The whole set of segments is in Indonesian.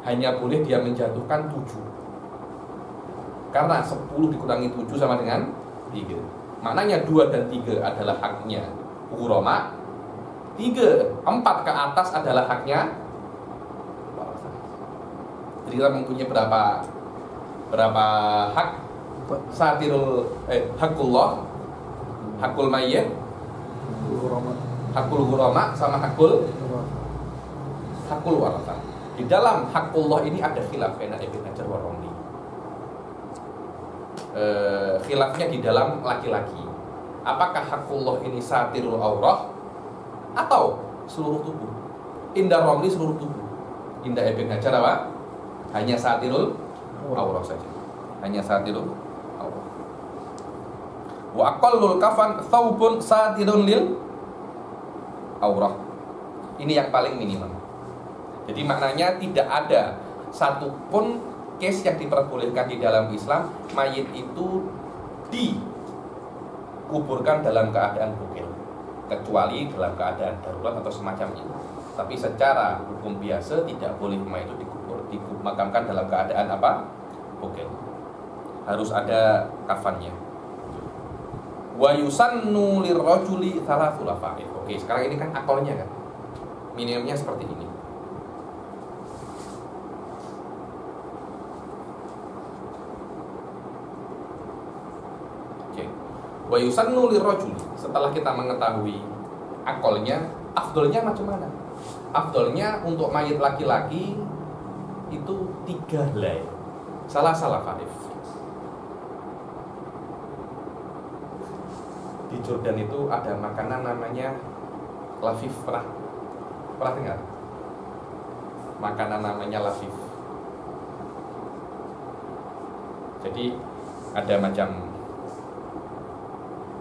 hanya boleh dia menjatuhkan 7. Karena 10 dikurangi 7 sama dengan 3. Maknanya 2 dan 3 adalah haknya ghurama, 3, 4 ke atas adalah haknya warasah. Jadi kita mempunyai berapa hak? Hakullah, hakul mayyit, hakul ghurama, sama hakul warasah. Di dalam hakullah ini ada khilaf baina Ibnu Hajar wa Romli. Khilafnya di dalam laki-laki. Apakah hakullah ini satirul aurah atau seluruh tubuh? Indah Romli seluruh tubuh. Indah Ibnu Hajar apa? Hanya satirul aurah saja. Hanya satirul aurah. Wa aqallul kafan thawbun satirun lil aurah. Ini yang paling minimum. Jadi maknanya tidak ada satupun case yang diperbolehkan di dalam Islam mayit itu dikuburkan dalam keadaan bugil, kecuali dalam keadaan darurat atau semacam itu. Tapi secara hukum biasa tidak boleh mayit itu dimakamkan dalam keadaan apa? Bugil. Harus ada kafannya. Wa yusannu lirrajuli thalathu lafa'il. Oke, sekarang ini kan akolnya kan. Minimumnya seperti ini. Wa yusannu lirrajuli. Setelah kita mengetahui akolnya, afdolnya macam mana? Afdolnya untuk mayit laki-laki itu 3 helai. Salah faif. Di Jordan itu ada makanan namanya lafif. Pernah dengar? Makanan namanya lafif. Jadi ada macam,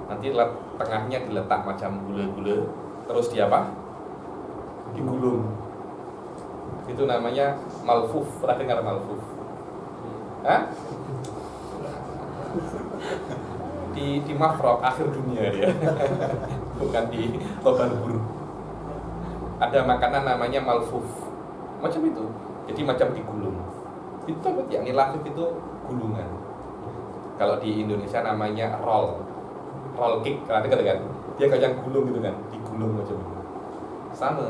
nanti tengahnya diletak macam gula-gula, terus di apa? Digulung. Itu namanya malfuf. Pernah dengar malfuf? Hah? Di Mafrok akhir dunia ya. Bukan di Tobalbur. Ada makanan namanya malfuf. Macam itu. Jadi macam digulung. Itu apa? Yakni lafif itu gulungan. Kalau di Indonesia namanya roll cake, kan? Dia kayak gulung gitu kan, digulung macam itu. Sama,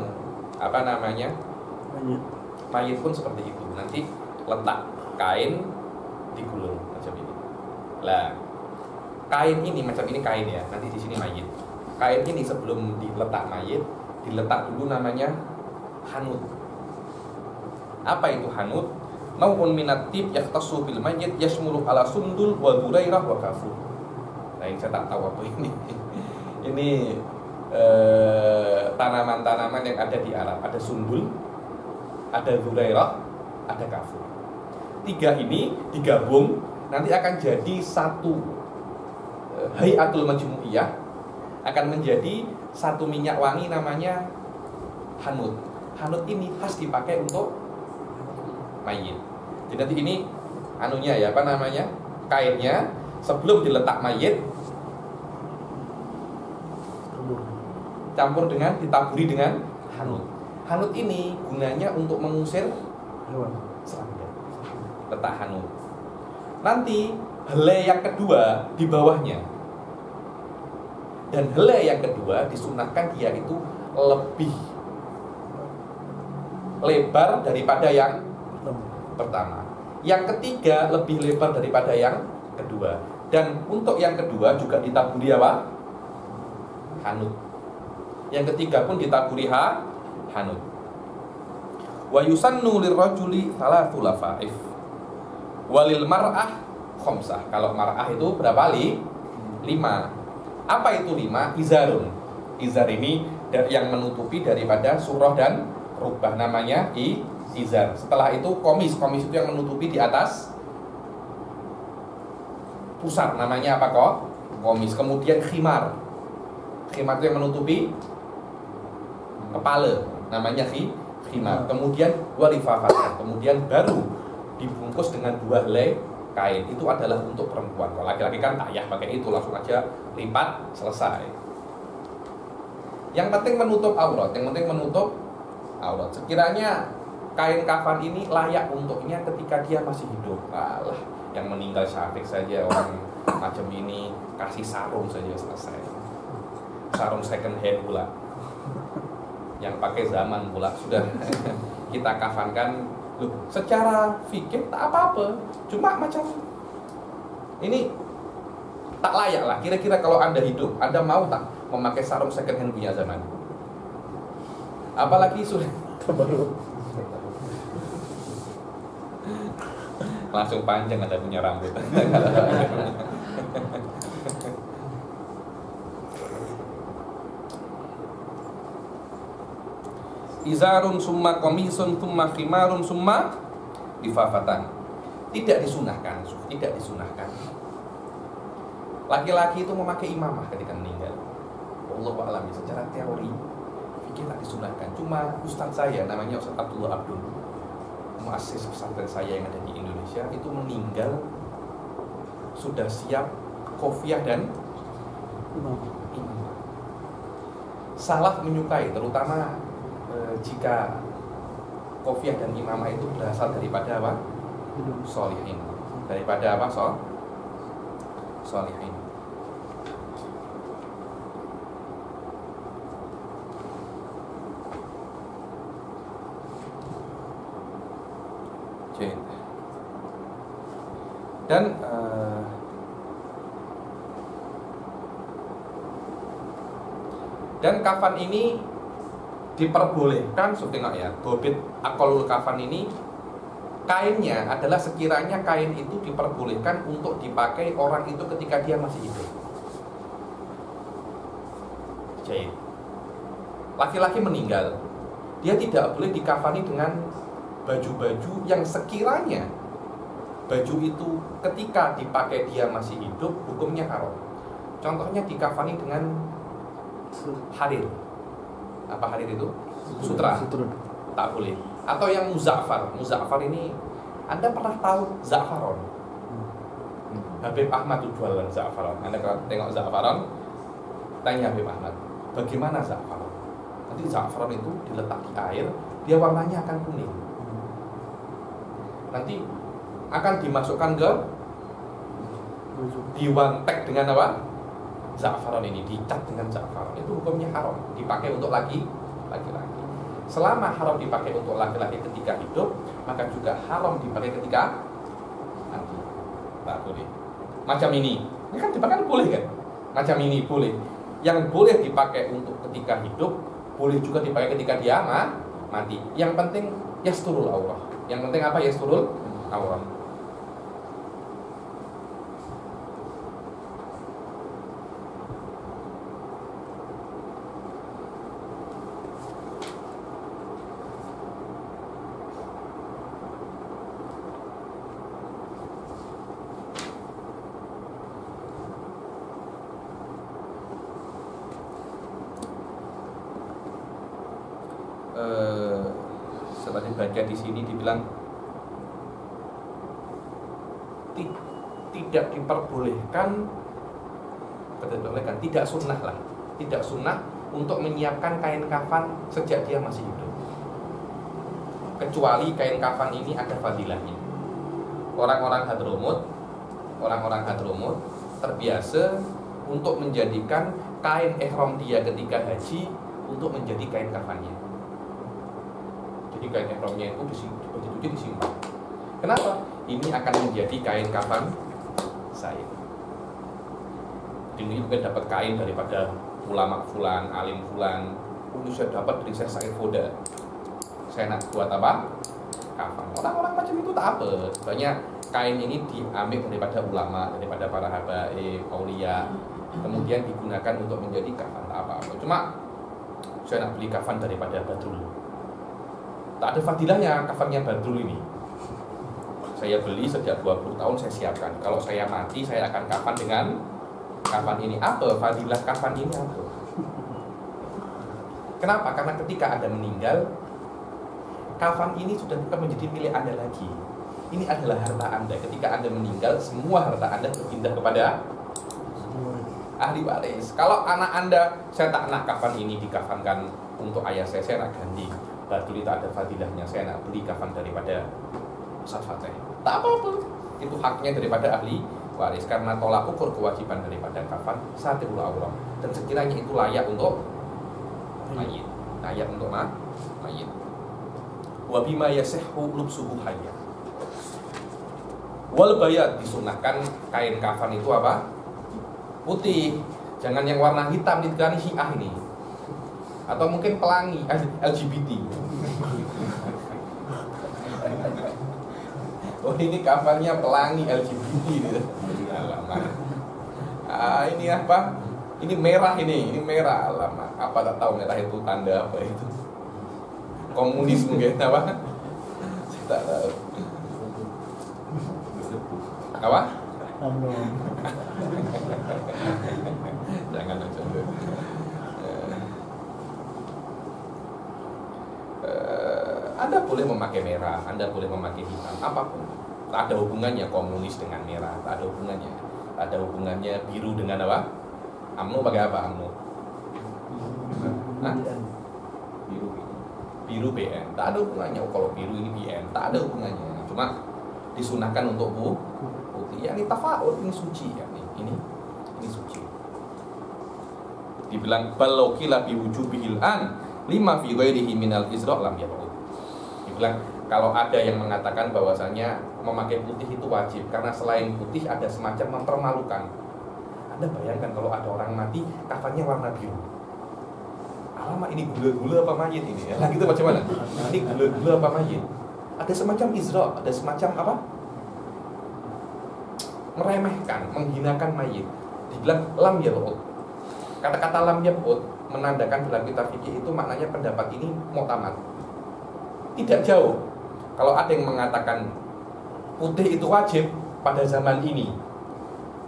apa namanya? Mayit pun seperti itu. Nanti letak kain digulung macam ini. Lah, kain ini macam ini kain ya. Nanti di sini mayit. Kain ini sebelum diletak mayit, diletak dulu namanya hanut. Apa itu hanut? Nau'un minat tib yahtassu bil mayyit yashmulu ala sundul wa dhurairah wa kafur. Nah, yang saya tak tahu apa ini. Ini tanaman-tanaman yang ada di Arab. Ada sundul, ada dhurairah, ada kafur. 3 ini digabung nanti akan jadi satu hayatul majmu'iyah, akan menjadi satu minyak wangi namanya hanut. Hanut ini khas dipakai untuk mayit. Jadi nanti ini anunya ya, apa namanya? Kainnya sebelum diletak mayit campur dengan, ditaburi dengan hanut. Hanut ini gunanya untuk mengusir serangga. Letak hanut. Nanti helai yang kedua di bawahnya. Dan helai yang kedua disunahkan dia itu lebih lebar daripada yang pertama. Yang ketiga lebih lebar daripada yang kedua. Dan untuk yang kedua juga ditaburi apa? Hanut. Yang ketiga pun ditaburi hanut. Wa yusannu lirrajuli thalathu lafa'if. Walil mar'ah khamsah. Kalau mar'ah itu berapa li? 5. Apa itu 5? Izarun. Izar ini yang menutupi daripada surah dan rubah, namanya izar. Setelah itu komis. Komis itu yang menutupi di atas pusar, namanya apa kok? Komis. Kemudian khimar. Khimar itu yang menutupi kepala, namanya khimar. Kemudian walifafah. Kemudian baru dibungkus dengan 2 helai kain. Itu adalah untuk perempuan. Kalau laki-laki kan tak payah pakai itu, langsung aja lipat, selesai. Yang penting menutup aurat. Sekiranya kain kafan ini layak untuknya ketika dia masih hidup. Alah, yang meninggal syafik saja orang macam ini kasih sarung saja selesai. Sarung second hand pula, yang pakai zaman pula sudah kita kafankan. Loh, secara fikih tak apa-apa, cuma macam ini tak layak lah. Kira-kira kalau Anda hidup, Anda mau tak memakai sarung second hand punya zaman? Apalagi sudah langsung panjang Anda punya rambut. Izarun summa komisun summa khimarun summa difafatan. Tidak disunahkan, tidak disunahkan. Laki-laki itu memakai imamah ketika meninggal. Wallahu a'lam, secara teori fikih tak disunahkan. Cuma ustaz saya namanya Ustaz Abdullah Abdul, muassis pesantren saya yang ada di Indonesia, itu meninggal sudah siap kofiah dan imamah. Salaf menyukai, terutama jika kofiah dan imamah itu berasal daripada apa? Sholihin. Daripada apa? Sholihin. Dan kafan ini diperbolehkan, tengok ya, dobit akolul kafan ini kainnya adalah sekiranya kain itu diperbolehkan untuk dipakai orang itu ketika dia masih hidup. Jadi laki-laki meninggal, dia tidak boleh dikafani dengan baju-baju yang sekiranya baju itu ketika dipakai dia masih hidup hukumnya haram. Contohnya dikafani dengan harir. Apa harir itu? Sutra. Tak boleh. Atau yang muzafar. Muzafar ini, Anda pernah tahu za'faron? Habib Ahmad itu jualan za'faron. Anda kalau tengok za'faron, tanya Habib Ahmad, bagaimana za'faron? Nanti za'faron itu diletak di air, dia warnanya akan kuning. Nanti akan dimasukkan ke diwantek dengan apa? Za'faron ini, dicat dengan za'faron. Itu hukumnya haram, dipakai untuk laki-laki. Selama haram dipakai untuk laki-laki ketika hidup, maka juga haram dipakai ketika mati. Tak boleh. Macam ini kan dipakai boleh kan? Macam ini boleh. Yang boleh dipakai untuk ketika hidup, boleh juga dipakai ketika dia mati. Yang penting yasturul aurah. Yang penting apa? Yasturul aurah. Setelah dibaca di sini dibilang tidak diperbolehkan, tidak sunnah lah, tidak sunnah untuk menyiapkan kain kafan sejak dia masih hidup, kecuali kain kafan ini ada fadilahnya. Orang-orang Hadramut terbiasa untuk menjadikan kain ihram dia ketika haji untuk menjadi kain kafannya. Jadi kain ihramnya itu disimpan. Kenapa? Ini akan menjadi kain kafan saya. Ini mungkin dapat kain daripada ulama fulan, alim fulan. Ini saya dapat dari saya Foda. Saya nak buat apa? Kafan. Orang-orang macam itu tak apa. Banyak kain ini diambil daripada ulama, daripada para habaib, aulia, kemudian digunakan untuk menjadi kafan. Tak apa-apa. Cuma saya nak beli kafan daripada Badrul. Tak ada fadilahnya kafannya Badrul ini. Saya beli sejak 20 tahun saya siapkan. Kalau saya mati saya akan kafan dengan kafan ini. Apa fadilah kafan ini apa? Kenapa? Karena ketika Anda meninggal, kafan ini sudah bukan menjadi milik Anda lagi. Ini adalah harta Anda. Ketika Anda meninggal, semua harta Anda berpindah kepada ahli waris. Kalau anak Anda, saya tak nak kafan ini dikafankan untuk ayah saya nak ganti. Badul itu ada fadilahnya, saya nak beli kafan daripada Ustaz Fateh. Tak apa-apa, itu haknya daripada ahli waris, karena tolak ukur kewajiban daripada kafan satirul aurat, dan sekiranya itu layak untuk mayit, layak untuk mayit. Wa bima yasihhu lubsuhu hayya. Wal bayat, disunahkan kain kafan itu apa? Putih, jangan yang warna hitam, itu kan Syiah ini. Atau mungkin pelangi, LGBT. Oh, ini kafannya pelangi LGBT gitu. Alamak. Ini apa? Ini merah ini merah. Alamak. Apa tak tahu merah itu tanda apa itu? Komunis mungkin apa? Saya tak tahu. Apa? Jangan aja. Anda boleh memakai merah, Anda boleh memakai hitam, apapun. Tak ada hubungannya komunis dengan merah, tak ada hubungannya. Tak ada hubungannya biru dengan apa? UMNO pakai apa UMNO? Hah? Biru BN, tak ada hubungannya. Oh, kalau biru ini BN, tak ada hubungannya. Cuma disunahkan untuk putih. Ya, ini tafaul, ini suci ya. Ini suci. Dibilang balokila biwujubihil an lima fi ghairihi minal izra' lam yaqul. Dibilang kalau ada yang mengatakan bahwasanya memakai putih itu wajib karena selain putih ada semacam mempermalukan. Anda bayangkan kalau ada orang mati kafannya warna biru. Alamak, ini gula-gula apa mayit ini ya? Lah gitu macam mana? Ini gula-gula apa mayit? Ada semacam izra', ada semacam apa? Meremehkan, menghinakan mayit. Dibilang lam yaqul. Kata-kata lam yaqul menandakan dalam kitab fikih itu maknanya pendapat ini mu'tamad. Tidak jauh. Kalau ada yang mengatakan putih itu wajib pada zaman ini,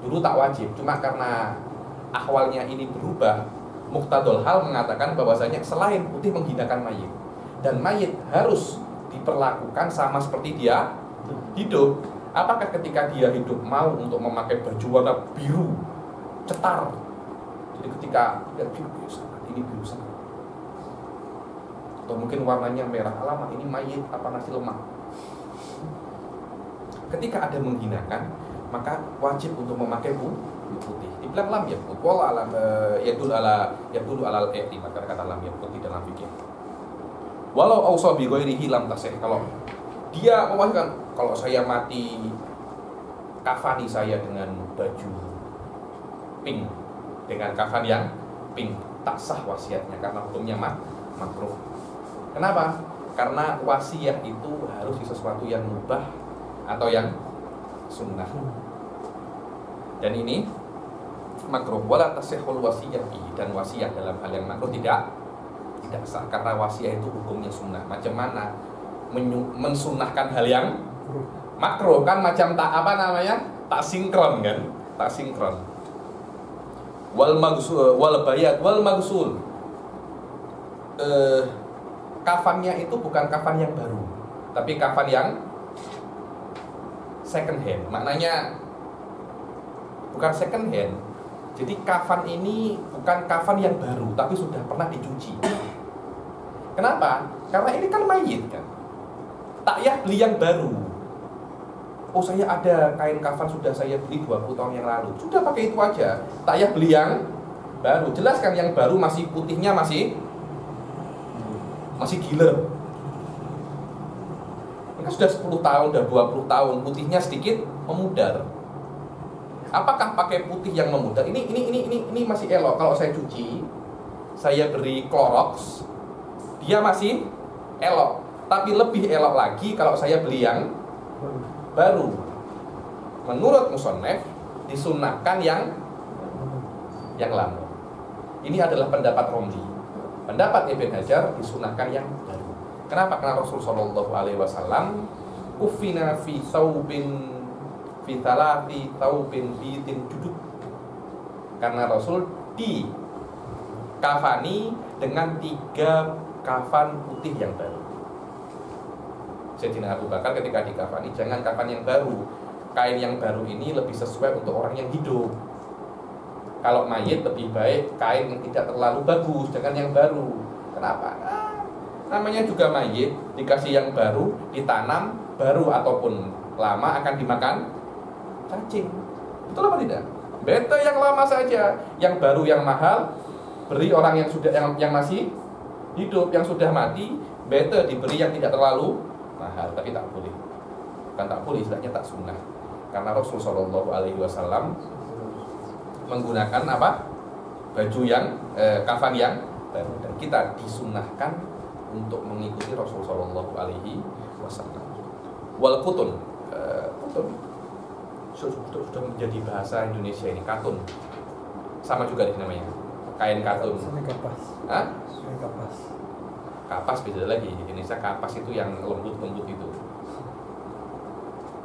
dulu tak wajib, cuma karena ahwalnya ini berubah, muqtadul hal mengatakan bahwasanya selain putih menghinakan mayit, dan mayit harus diperlakukan sama seperti dia hidup. Apakah ketika dia hidup mau untuk memakai baju warna biru cetar, jadi ketika dia biru ini biru sama, atau mungkin warnanya merah, alamak ini mayit apa nasi lemak. Ketika ada menghinakan, maka wajib untuk memakai putih. Dibilang lam yaqut, wala alam yadul alal i'timad, kata lam yaqut di dalam fikih. Walau ausa bi ghairihi lam tasih, kalau dia mewajibkan, kalau saya mati kafani saya dengan baju pink, dengan kafan yang pink, tak sah wasiatnya karena hukumnya makruh. Kenapa? Karena wasiat itu harus sesuatu yang mubah atau yang sunnah. Dan ini makruh. Wala tasihul wasiyah, dan wasiat dalam hal yang makruh tidak sah karena wasiat itu hukumnya sunnah. Macam mana mensunnahkan hal yang makruh kan macam tak apa namanya? Tak sinkron kan? Tak sinkron. Wal bayat wal magsul. Kafannya itu bukan kafan yang baru, tapi kafan yang second hand. Maknanya bukan second hand. Jadi kafan ini bukan kafan yang baru, tapi sudah pernah dicuci. Kenapa? Karena ini kan mayit kan. Tak payah beli yang baru. Oh, saya ada kain kafan sudah saya beli 20 tahun yang lalu. Sudah pakai itu aja. Tak payah beli yang baru. Jelas kan yang baru masih putihnya masih giler. Ini sudah 10 tahun, sudah 20 tahun, putihnya sedikit memudar. Apakah pakai putih yang memudar? Ini masih elok. Kalau saya cuci, saya beri Clorox, dia masih elok. Tapi lebih elok lagi kalau saya beli yang baru. Menurut musannaf disunnahkan yang lama. Ini adalah pendapat Romli. Pendapat Ibn Hajar disunnahkan yang baru. Kenapa? Karena Rasulullah SAW ufina fi thawbin fi thalathi thawbin bitin judud. Karena Rasul di kafani dengan 3 kafan putih yang baru. Sayyidina Abu Bakar ketika dikafani, jangan kafan yang baru. Kain yang baru ini lebih sesuai untuk orang yang hidup. Kalau mayit lebih baik kain yang tidak terlalu bagus, jangan yang baru. Kenapa? namanya juga mayit, dikasih yang baru, ditanam, baru ataupun lama akan dimakan cacing. Betul apa tidak? Beta yang lama saja, yang baru yang mahal, beri orang yang sudah yang masih hidup, yang sudah mati, beta diberi yang tidak terlalu mahal, tapi tak boleh. Bukan tak boleh, istilahnya tak sunnah. Karena Rasulullah SAW menggunakan apa? Baju yang kafan yang baru, dan kita disunnahkan untuk mengikuti Rasulullah SAW. Wal kutun, kutun sudah menjadi bahasa Indonesia ini, katun. Sama juga namanya, kain katun. Kapas. Hah? Kapas. Kapas beda lagi. Di Indonesia kapas itu yang lembut-lembut itu.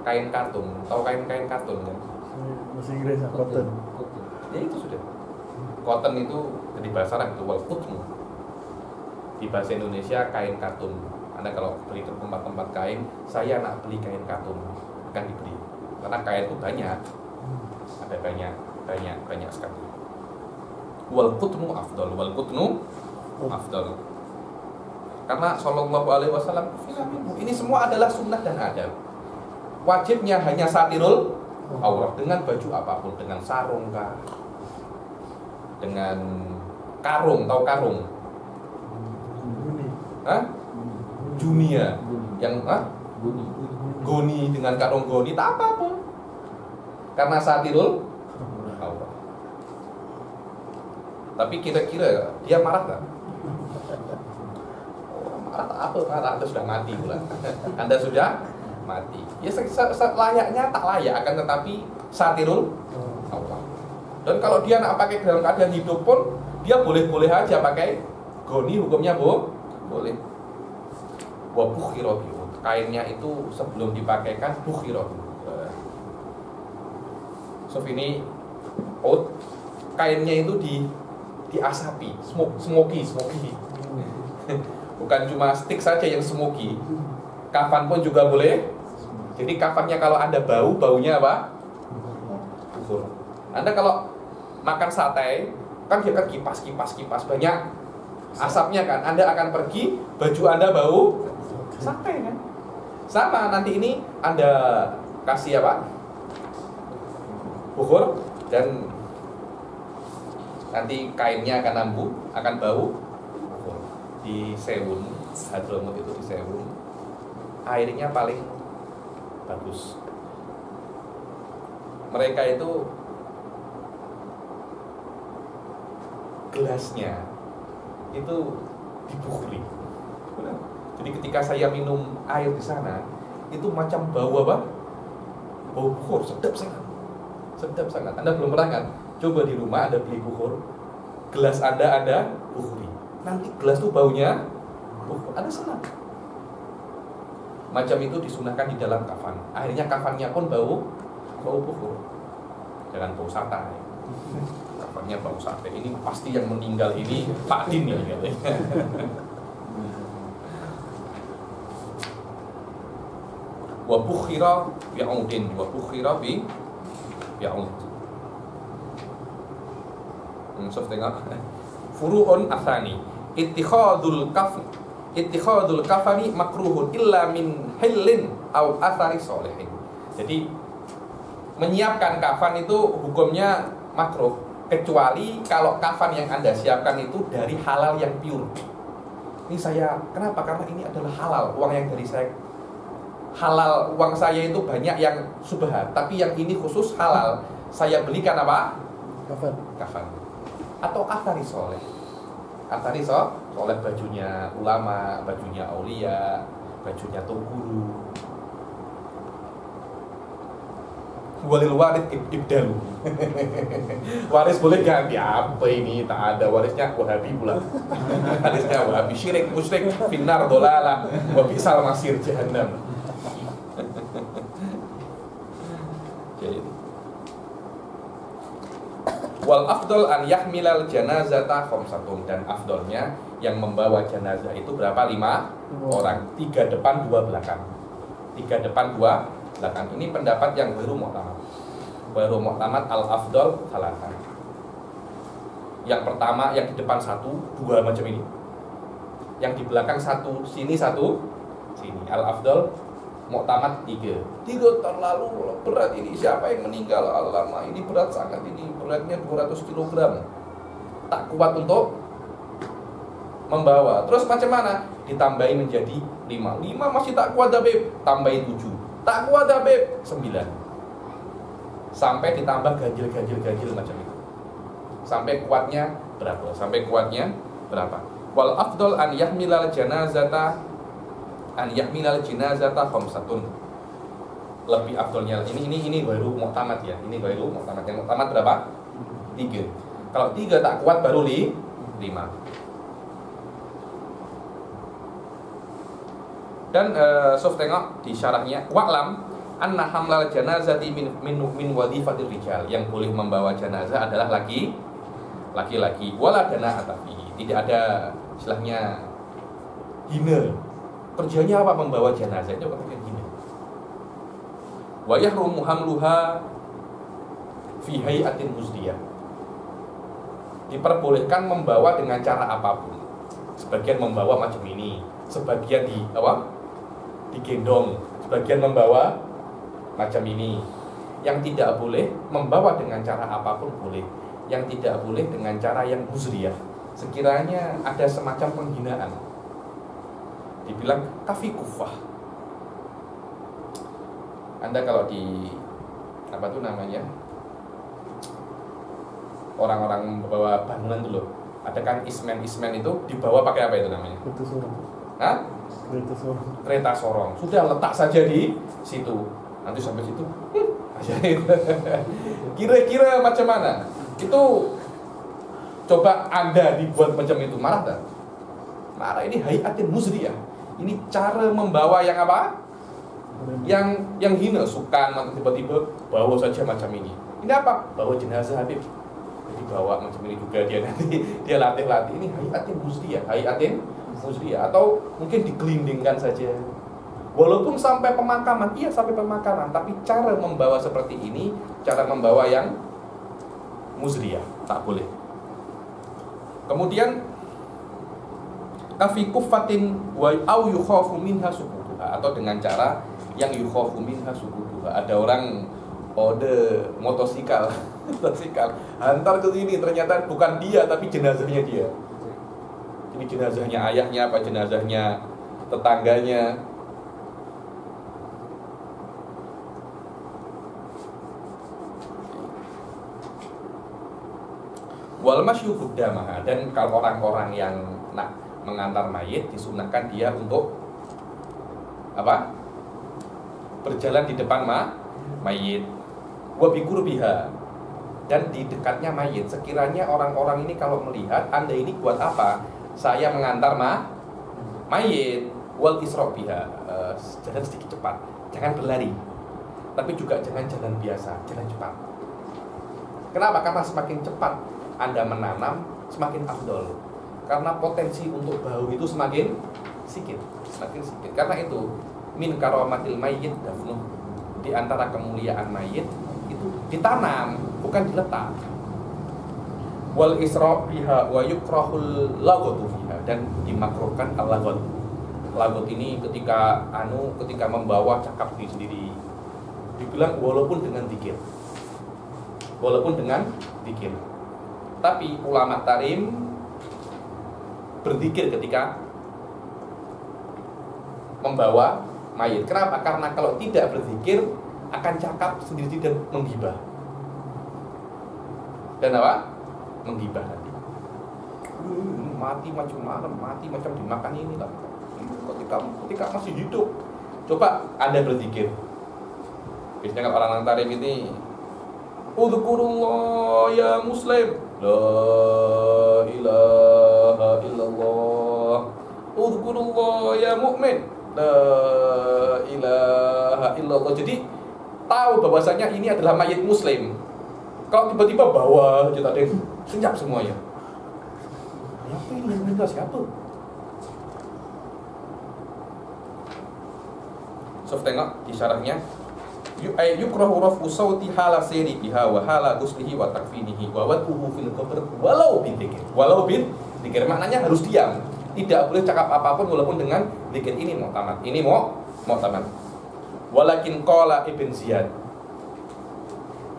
Kain katun, tahu kain katun kan? Bahasa Inggris cotton. Ya itu sudah. Cotton itu dari bahasa Arab itu wal kutmu. Di bahasa Indonesia kain katun. Anda kalau beli ke tempat-tempat kain, saya nak beli kain katun, akan diberi. Karena kain itu banyak, ada banyak sekali. Wal kutmu afdal, wal kutmu afdal. Karena Shallallahu Alaihi Wasallam ini semua adalah sunnah dan adab. Wajibnya hanya satirul aurat, dengan baju apapun, dengan sarung kah, dengan karung, tahu karung? Hah? Junia, yang goni, dengan karung goni, tak apa-apa. Karena satirul aurat. Tapi kira-kira dia marah nggak? Marah Anda sudah mati pula. Anda sudah mati. Ya layaknya tak layak, akan tetapi satirul aurat. Dan kalau dia nak pakai dalam keadaan hidup pun, dia boleh-boleh aja pakai goni, hukumnya boleh. Wa bukhira bihi, kainnya itu sebelum dipakaikan bukhira. Ini kainnya itu diasapi, smoky. Bukan cuma stick saja yang smoky. Kafan pun juga boleh. Jadi kafannya kalau ada baunya apa? Bukhur. Anda kalau makan sate, kan dia kan kipas banyak asapnya kan. Anda akan pergi, baju Anda bau sate kan. Sama nanti ini Anda kasih apa? Bukhur, dan nanti kainnya akan bau. Di Sewun, Hadramut itu di Sewun, airnya paling bagus. Mereka itu gelasnya itu dibukhuri. Jadi ketika saya minum air di sana, itu macam bau apa? Bau bukhur, sedap sangat. Anda belum pernah kan? Coba di rumah Anda beli bukhur, gelas Anda bukhuri. Nanti gelas itu baunya bukhur, Anda senang. Macam itu disunahkan di dalam kafan. Akhirnya kafannya pun bau bukhur. Jangan bau sate. Kafannya bau sate. Ini pasti yang meninggal ini Pak Din ini katanya. Wa bukhira bi'udin, wa bukhira bi'ud. Sof tengok. Furu'un athani, ittikhadul kafani makruhun illa min hillin au athari solehin. Jadi menyiapkan kafan itu hukumnya makruh, kecuali kalau kafan yang Anda siapkan itu dari halal yang pure. Ini kenapa? Karena ini adalah halal, uang yang dari saya halal, uang saya itu banyak yang subhat, tapi yang ini khusus halal. Saya belikan apa? Kafan. Atau athari soleh. Athari soleh, bajunya ulama, bajunya aulia, bajunya guru. Walil waris ibdalu. Waris boleh ganti apa ini? Tak ada warisnya Wahabi pula. Warisnya Wahabi, syirik, musyrik, finnar, dolalah, wa bisal masir jahannam. Wal afdal an yahmilal janazata khamsatun, dan afdalnya yang membawa jenazah itu berapa? 5 orang, 3 depan 2 belakang. 3 depan 2 belakang. Ini pendapat yang baru mu'tamad al afdal salatan. Yang pertama yang di depan 1, 2 macam ini. Yang di belakang satu sini, satu sini. Al-afdal mu'tamad 3 terlalu berat ini, siapa yang meninggal? Alamak, ini berat sangat, ini beratnya 200 kg, tak kuat untuk membawa. Terus macam mana? Ditambahi menjadi 5 masih tak kuat Habib, tambahin 7, tak kuat Habib 9, sampai ditambah ganjil macam itu, sampai kuatnya berapa? Wal afdal an yahmilal janazata khamsatun. Lebih afdolnya ini baru mu'tamad ya. Ini baru mu'tamad. Yang mu'tamad berapa? 3. Kalau 3 tak kuat baru 5. Dan Sof tengok di syarahnya, wa'lam anna hamlal janazati min wadhifatir rijal. Yang boleh membawa jenazah adalah laki-laki. Wala dana atafi. Tidak ada istilahnya hina. Kerjanya apa? Membawa jenazah, itu katakan hina. Wa yahrumu hamluha fi hay'atin muzdiyah. Diperbolehkan membawa dengan cara apapun. Sebagian membawa macam ini, sebagian digendong, sebagian membawa macam ini. Yang tidak boleh membawa dengan cara apapun boleh. Yang tidak boleh dengan cara yang muzriyah. Sekiranya ada semacam penghinaan, dibilang kafi kufah. Anda kalau di apa tuh namanya, orang-orang bawa bangunan tuh loh, ada kan ismen itu dibawa pakai apa itu namanya? Kereta sorong. Hah? Kereta sorong. Sudah letak saja di situ. Nanti sampai situ. Kira-kira macam mana? Itu coba Anda dibuat macam itu, marah tak? Marah. Ini hayatin muzriyah. Ini cara membawa yang apa? Yang hina, sukan, tiba-tiba bawa saja macam ini. Ini apa? Bawa jenazah Habib. Jadi bawa macam ini juga dia nanti dia latih-latih. Ini hayatin muzriyah, atau mungkin digelindingkan saja. Walaupun sampai pemakaman, iya sampai pemakaman, tapi cara membawa seperti ini, cara membawa yang muzriyah, tak boleh. Kemudian kafi kufatin wa au yukhafu minha suqutuha, atau dengan cara yang yukhafu minha suqutuha. Ada orang motosikal hantar ke sini, ternyata bukan dia tapi jenazahnya dia. Ini jenazahnya ayahnya apa jenazahnya tetangganya. Wal masyu qaddamaha, dan kalau orang-orang yang nak mengantar mayit disunahkan dia untuk apa? Berjalan di depan mayit. Wa bi qurbiha, dan di dekatnya mayit. Sekiranya orang-orang ini kalau melihat Anda ini buat apa? Saya mengantar mayit. Wal isra biha, jalan sedikit cepat. Jangan berlari. Tapi juga jangan jalan biasa, jalan cepat. Kenapa? Karena semakin cepat Anda menanam, semakin afdol. Karena potensi untuk bau itu semakin sedikit. Karena itu min karamatil mayyit dafnuh, di antara kemuliaan mayit itu ditanam, bukan diletak. Wal isra biha wa yukrahul laghatu fiha, dan dimakruhkan al-laghat. Laghat ini ketika membawa cakap sendiri. Dibilang walaupun dengan zikir. Tapi ulama tarim berzikir ketika membawa mayit. Kenapa? Karena kalau tidak berzikir akan cakap sendiri dan menggibah. Dan apa? Menggibah nanti. Mati macam mana? Mati macam dimakan ini lah. Ketika masih hidup, coba Anda berzikir. Biasanya kalau orang tarim ini, udzukurullah ya muslim, la ilaha illallah. Udzukurullah ya mu'min, la ilaha illallah. Jadi tahu bahwasanya ini adalah mayit muslim. Kalau tiba-tiba bawa aja tadi senyap semuanya. Siapa ini yang meninggal? Siapa? Sof tengok di syarahnya. Yukrahu raf'u sawti hala siri biha wa hala ghuslihi wa takfinihi wa wad'uhu fil qabr walau bidzikir. Maknanya harus diam. tidak boleh cakap apapun walaupun dengan zikir. Ini mu'tamad. Ini mu'tamad. Walakin qala Ibn Ziyad,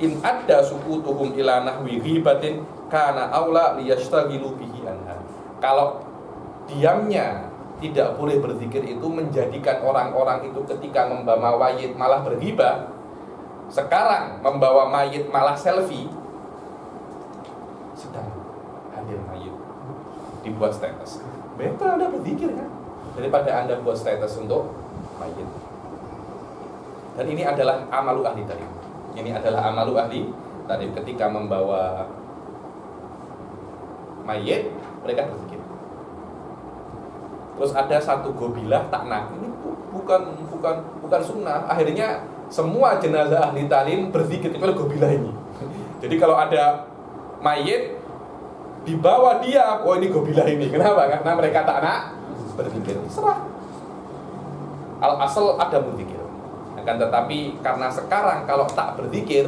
in adda sukutuhum ila nahwi ghibatin kana aula liyashtaghilu bihi anha. Kalau diamnya tidak boleh berzikir itu menjadikan orang-orang itu ketika membawa mayit malah berghibah. Sekarang membawa mayit malah selfie. Sedang hadir mayit dibuat status. Better Anda berzikir kan daripada Anda buat status untuk mayit. Dan ini adalah amalu ahli tadi. Ini adalah amalu ahli tadi, ketika membawa mayit mereka berzikir. Terus ada satu gobilah taknak, ini bukan sunnah. Akhirnya semua jenazah ahli talim berzikir kecuali gobilah ini. Jadi kalau ada mayit dibawa dia, oh ini gobilah ini. Kenapa? Karena mereka taknak berzikir. Serah. Al asal ada berzikir. Akan tetapi karena sekarang kalau tak berzikir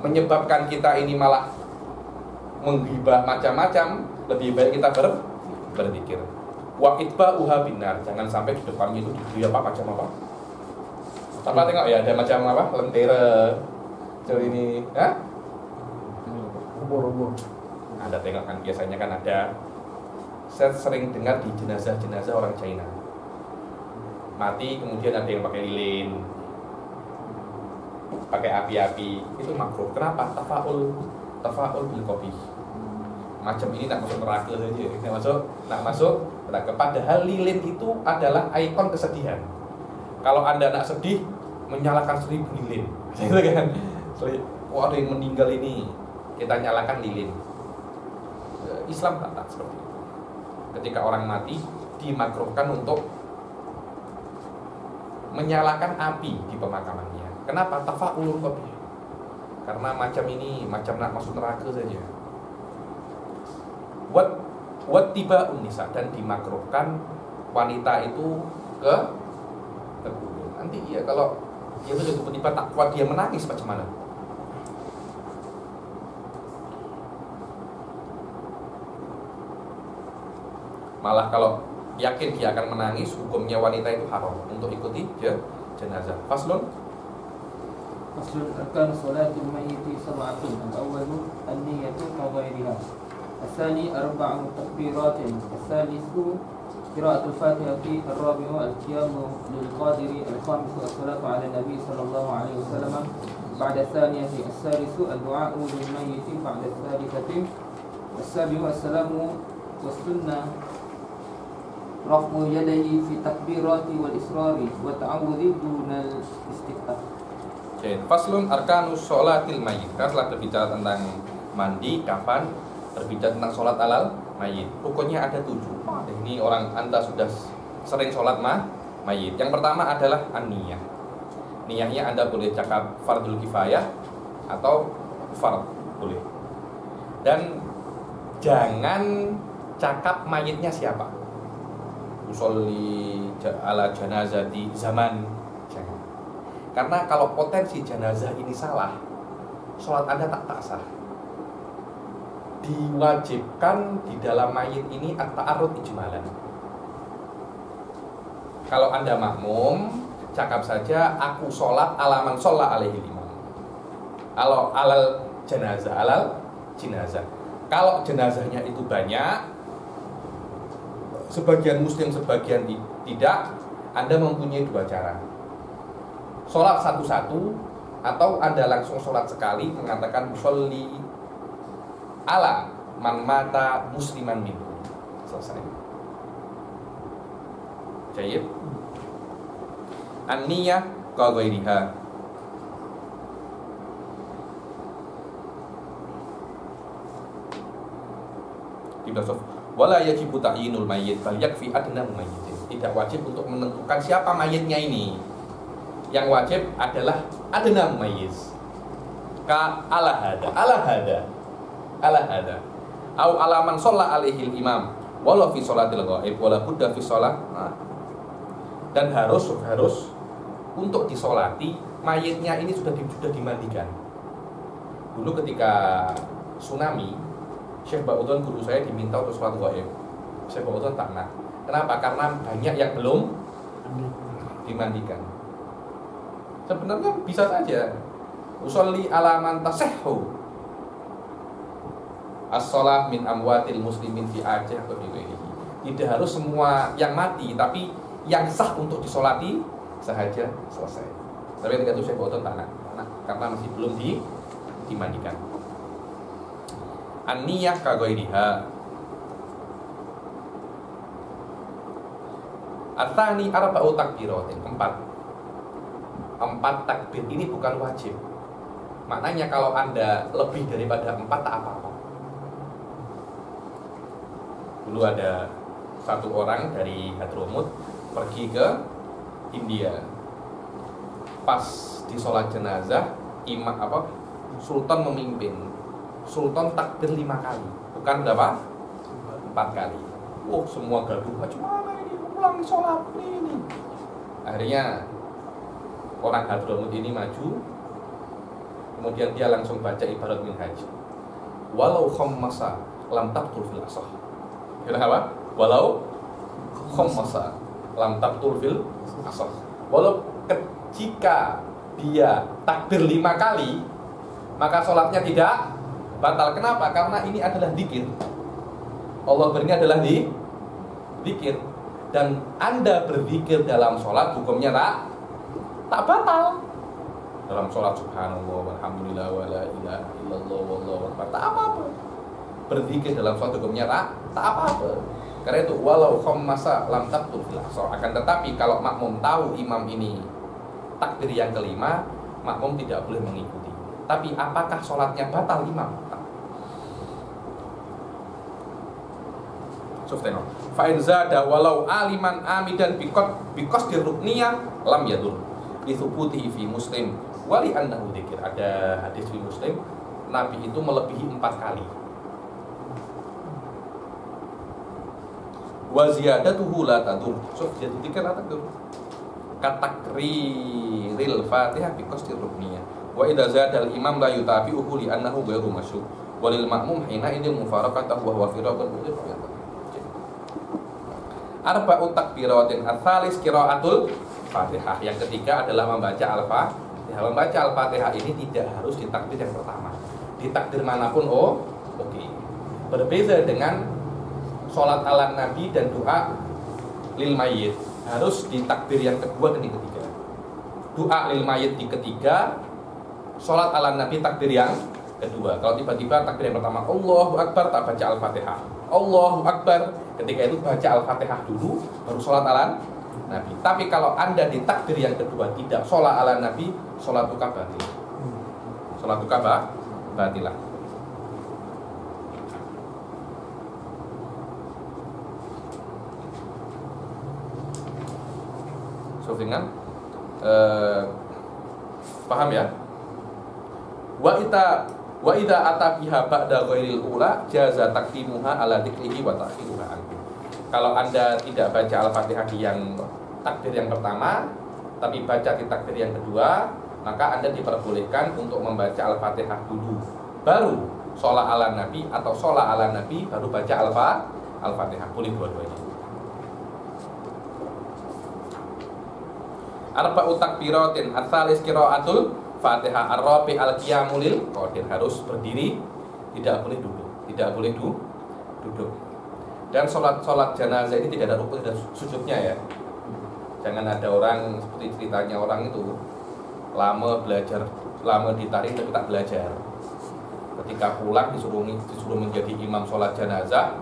menyebabkan kita ini malah menghibah macam-macam, lebih baik kita berzikir. Wa itba'uha binar, jangan sampai di depannya itu diberi apa macam apa. Apa tengok ya, ada macam apa? Lentera. Curi ini, ha? Ubur-ubur. Ada tengok kan, biasanya kan ada. Saya sering dengar di jenazah-jenazah orang China. Mati kemudian ada yang pakai lilin, pakai api-api, itu makruh. Kenapa? Tafaul bil kopi. Macam ini nak masuk neraka saja, nak masuk neraka. Padahal lilin itu adalah ikon kesedihan. Kalau Anda nak sedih, menyalakan 1000 lilin, gitu kan? Oh, ada yang meninggal ini, kita nyalakan lilin. Islam tak seperti itu. Ketika orang mati, dimakruhkan untuk menyalakan api di pemakamannya. Kenapa? Tafaul kopi. Karena macam ini, macam nak masuk neraka saja. Wat tiba unisa, dan dimakruhkan wanita itu ke kubur. Nanti ya kalau dia itu tiba-tiba tak kuat, dia menangis macam mana? Malah kalau yakin dia akan menangis, hukumnya wanita itu haram untuk ikuti jenazah. Faslun arkan salatul mayyiti sab'atun. Al-awwalu an-niyyatu ka ghairiha. الثاني 4 تكبيرات. الثالث قراءة الفاتحة. الرابع القيام للقادر. الخامس الصلاة على النبي صلى الله عليه وسلم بعد الثانية. السادس الدعاء للميت بعد الثالثة. السابع السلام. والسنة رفع يديه في التكبيرات والإسرار والتعوذ دون الاستفتاح. Faslun arkanus sholatil mayyit. Kita telah berbicara tentang mandi, kafan, berbicara tentang sholat alal mayyit. Rukunnya ada 7. Ini orang Anda sudah sering sholat mayyit. Yang pertama adalah an-niyah. Niyahnya Anda boleh cakap fardul kifayah atau fard, boleh. Dan jangan cakap mayitnya siapa. Usolli ala janazati zaman, jangan. Karena kalau potensi jenazah ini salah, sholat Anda tak sah. Diwajibkan di dalam mayit ini at-ta'arrud ijmalan. Kalau Anda makmum, cakap saja aku sholat alaman sholat alaihi imam. Kalau alal jenazah, alal jenazah. Kalau jenazahnya itu banyak, sebagian muslim, sebagian tidak, Anda mempunyai 2 cara. Sholat satu-satu, atau Anda langsung sholat sekali, mengatakan musolli ala man mata musliman minhu. Selesai. Jayib. An-niyah ka ghairiha. Filosof wala yajibu ta'yinul mayyit bal yakfi adna mayyitin. Tidak wajib untuk menentukan siapa mayitnya ini. Yang wajib adalah adna mayyit. Ka ala hada au alaman sholat alaihi imam walau fi sholatil ghaib wala budda fi sholat. Dan harus untuk disolati mayitnya ini sudah dimandikan. Dulu ketika tsunami, Syekh Ba'udhan guru saya diminta untuk sholat ghaib. Syekh tanah. Kenapa? Karena banyak yang belum dimandikan. Sebenarnya bisa saja usolli ala man tasihhu as-shalah min amwatil muslimin fi Aceh atau di WI. Tidak harus semua yang mati, tapi yang sah untuk disolati sahaja selesai. Tapi ketika itu Syekh tanah karena masih belum dimandikan. An-niyah ka ghairiha. Atsani arba'u takbiratin, 4 takbir ini bukan wajib. Maknanya kalau Anda lebih daripada 4 tak apa-apa. Dulu ada satu orang dari Hadramut pergi ke India. Pas di sholat jenazah, Sultan memimpin. Sultan takbir 5 kali, bukan berapa? 4 kali. Semua gaduh, macam ini ulang sholat ini. Akhirnya orang Hadramut ini maju, kemudian dia langsung baca ibarat minhaj. Walau khammasa lam tabtul fil asah. Kenapa? Walau khammasa lam tabtul fil asah. Walau jika dia takbir 5 kali, maka sholatnya tidak batal. Kenapa? Karena ini adalah zikir. Allah beri adalah zikir. Dan Anda berzikir dalam sholat, hukumnya tak batal. Dalam sholat subhanallah walhamdulillah wa la ilaha illallah wallahu akbar, tak apa-apa. Berzikir dalam sholat hukumnya tak apa-apa. Karena itu walau khammasa lam tabtul fil asar. Akan tetapi kalau makmum tahu imam ini takbir yang kelima, makmum tidak boleh mengikuti. Tapi apakah sholatnya batal imam? Sufteno. Fa in zada walau aliman amidan bikos dirukniyah lam yadur. Ditsubutihi fi Muslim wali annahu dzikir. Ada hadis di Muslim, Nabi itu melebihi 4 kali. Wa ziyadatuhu la tadur. Jadi dzikir la tadur. Katakriril Fatihah bikos dirukniyah. Wa idza zada al imam la yutabi'uhu li annahu ghairu masyhur. Walil ma'mum hina idin mufarakatahu wa huwa firaqun mu'min. Arba'u takbiratin ats-tsalis qiraatul Fatihah. Yang ketiga adalah membaca Al-Fatihah. Membaca Al-Fatihah ini tidak harus di takbir yang pertama. Di takbir manapun oke. Berbeda dengan sholat ala Nabi dan doa lil mayyit. Harus di takbir yang kedua dan yang ketiga. Doa lil mayyit di ketiga, sholat ala Nabi takbir yang kedua. Kalau tiba-tiba takbir yang pertama Allahu Akbar, tak baca Al-Fatihah. Allahu Akbar, ketika itu baca Al-Fatihah dulu, baru sholat ala Nabi. Tapi kalau Anda di takbir yang kedua tidak sholat ala Nabi, sholat tukah batil. Sholat tukah batilah. So dengan paham ya? Wa idza ata biha ba'da ghairil ula jaza taqdimuha ala dzikrihi wa ta'khiruha anhu. Kalau Anda tidak baca Al-Fatihah di yang takbir yang pertama, tapi baca di takbir yang kedua, maka Anda diperbolehkan untuk membaca Al-Fatihah dulu, baru sholat ala Nabi, atau sholat ala Nabi baru baca Al-Fatihah. Boleh dua-duanya. Arba'u takbiratin ats-tsalis qiraatul Fatihah. Ar-rabi' al-qiyamu lil qadir. Harus berdiri, tidak boleh duduk. Tidak boleh duduk. Dan sholat jenazah ini tidak ada rukun dan sujudnya ya. Jangan ada orang seperti ceritanya orang itu lama ditarik tapi tak belajar. Ketika pulang disuruh menjadi imam sholat jenazah,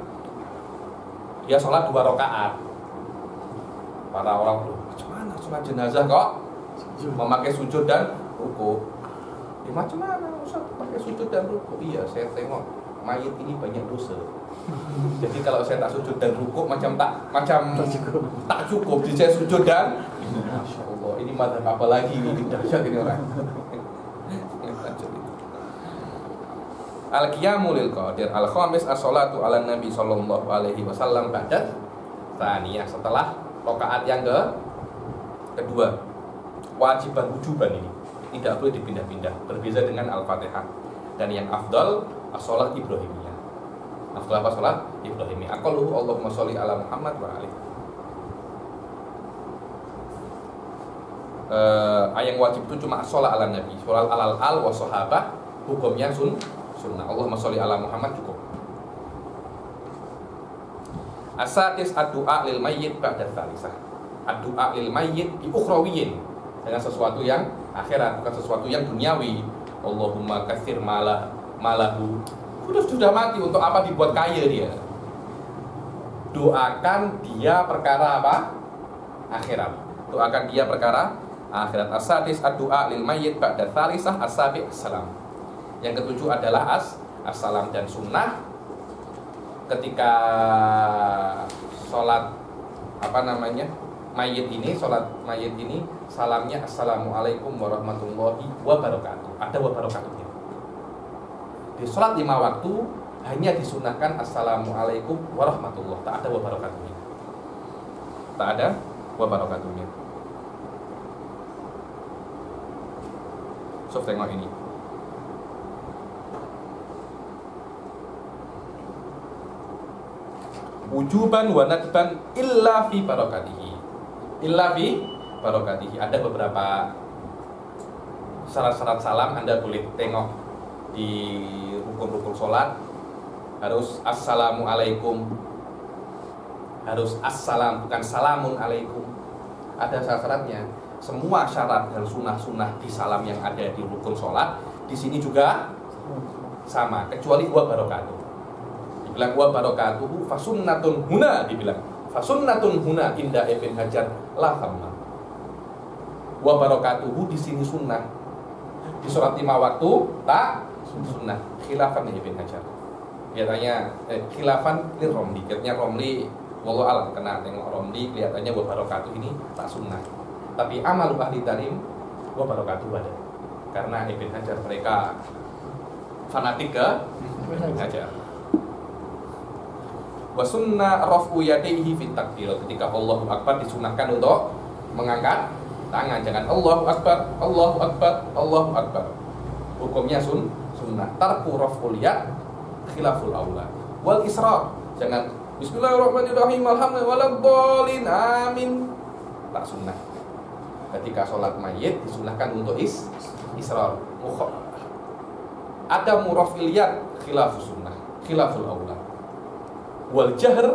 dia sholat 2 rakaat. Para orang tuh, gimana sholat jenazah kok memakai sujud dan ruku? Macam mana Ustaz pakai sujud dan ruku? Iya, saya tengok mayit ini banyak dosa. Jadi kalau saya tak sujud dan ruku tak cukup. Jadi saya sujud dan Masya Allah, ini mazhab apa lagi ini, dahsyat ini orang. Al-qiyamu lil qadir al-khamis as-salatu ala Nabi sallallahu alaihi wasallam ba'da tsaniyah, setelah rakaat yang kedua. Wajiban wujuban ini tidak boleh dipindah-pindah, berbeda dengan Al-Fatihah. Dan yang afdal as-shalah Ibrahimiyah. Afdal apa sholat Ibrahimi. Aqalluhu Allahumma sholli ala Muhammad wa alihi. Yang wajib itu cuma sholat ala Nabi, sholat alal al wa sahabah, hukumnya sunnah. Allahumma sholli ala Muhammad cukup. Asadis ad-du'a lil mayyit ba'da tsalisah. Ad-du'a lil mayyit bi ukhrawiyyin, dengan sesuatu yang akhirat, bukan sesuatu yang duniawi. Allahumma katsir malahu. Sudah mati, untuk apa dibuat kaya dia? Doakan dia perkara apa? Akhirat. Doakan dia perkara akhirat. Asadis ad-du'a lil mayyit ba'da tsalisah. As-sabi' as-salam. Yang ketujuh adalah as-salam dan sunnah ketika sholat mayit ini, sholat mayit ini, salamnya assalamualaikum warahmatullahi wabarakatuh. Ada wabarakatuhnya. Di sholat 5 waktu hanya disunahkan assalamualaikum warahmatullahi, tak ada wabarakatuhnya. Tak ada wabarakatuhnya. So, tengok ini. Wujuban wa nadban illa fi barakatihi. Illa fi barakatihi. Ada beberapa syarat-syarat salam, Anda boleh tengok di rukun-rukun sholat. Harus assalamualaikum, harus assalam, bukan salamun alaikum. Ada syarat-syaratnya. Semua syarat dan sunnah-sunnah di salam yang ada di rukun sholat di sini juga sama, kecuali wa barakatuh. Dibilang wa barakatuhu fasunnatun huna, dibilang fasunnatun huna inda Ibn Hajar la thamma. Wa barakatuhu di sini sunnah. Di sholat 5 waktu tak sunnah. Khilafan Ibn Hajar. Kelihatannya khilafan li Romli. Kelihatannya Romli wallahu alam, kena tengok Romli kelihatannya wa barakatuh ini tak sunnah. Tapi amal ahli tarim wa barakatuh ada. Karena Ibn Hajar mereka fanatik ke Ibn Hajar. Wa sunnah raf'u yadayhi fit takbir. Ketika Allahu Akbar disunahkan untuk mengangkat tangan, jangan Allahu Akbar, Allahu Akbar, Allahu Akbar. Hukumnya sunnah. Tarku raf'ul yad khilaful aula. Wal israr, jangan bismillahirrahmanirrahim alhamdulillahirabbil amin. Tak sunnah. Ketika sholat mayit disunahkan untuk israr. Ada murafil yad khilafus sunnah, khilaful aula. Wal jahr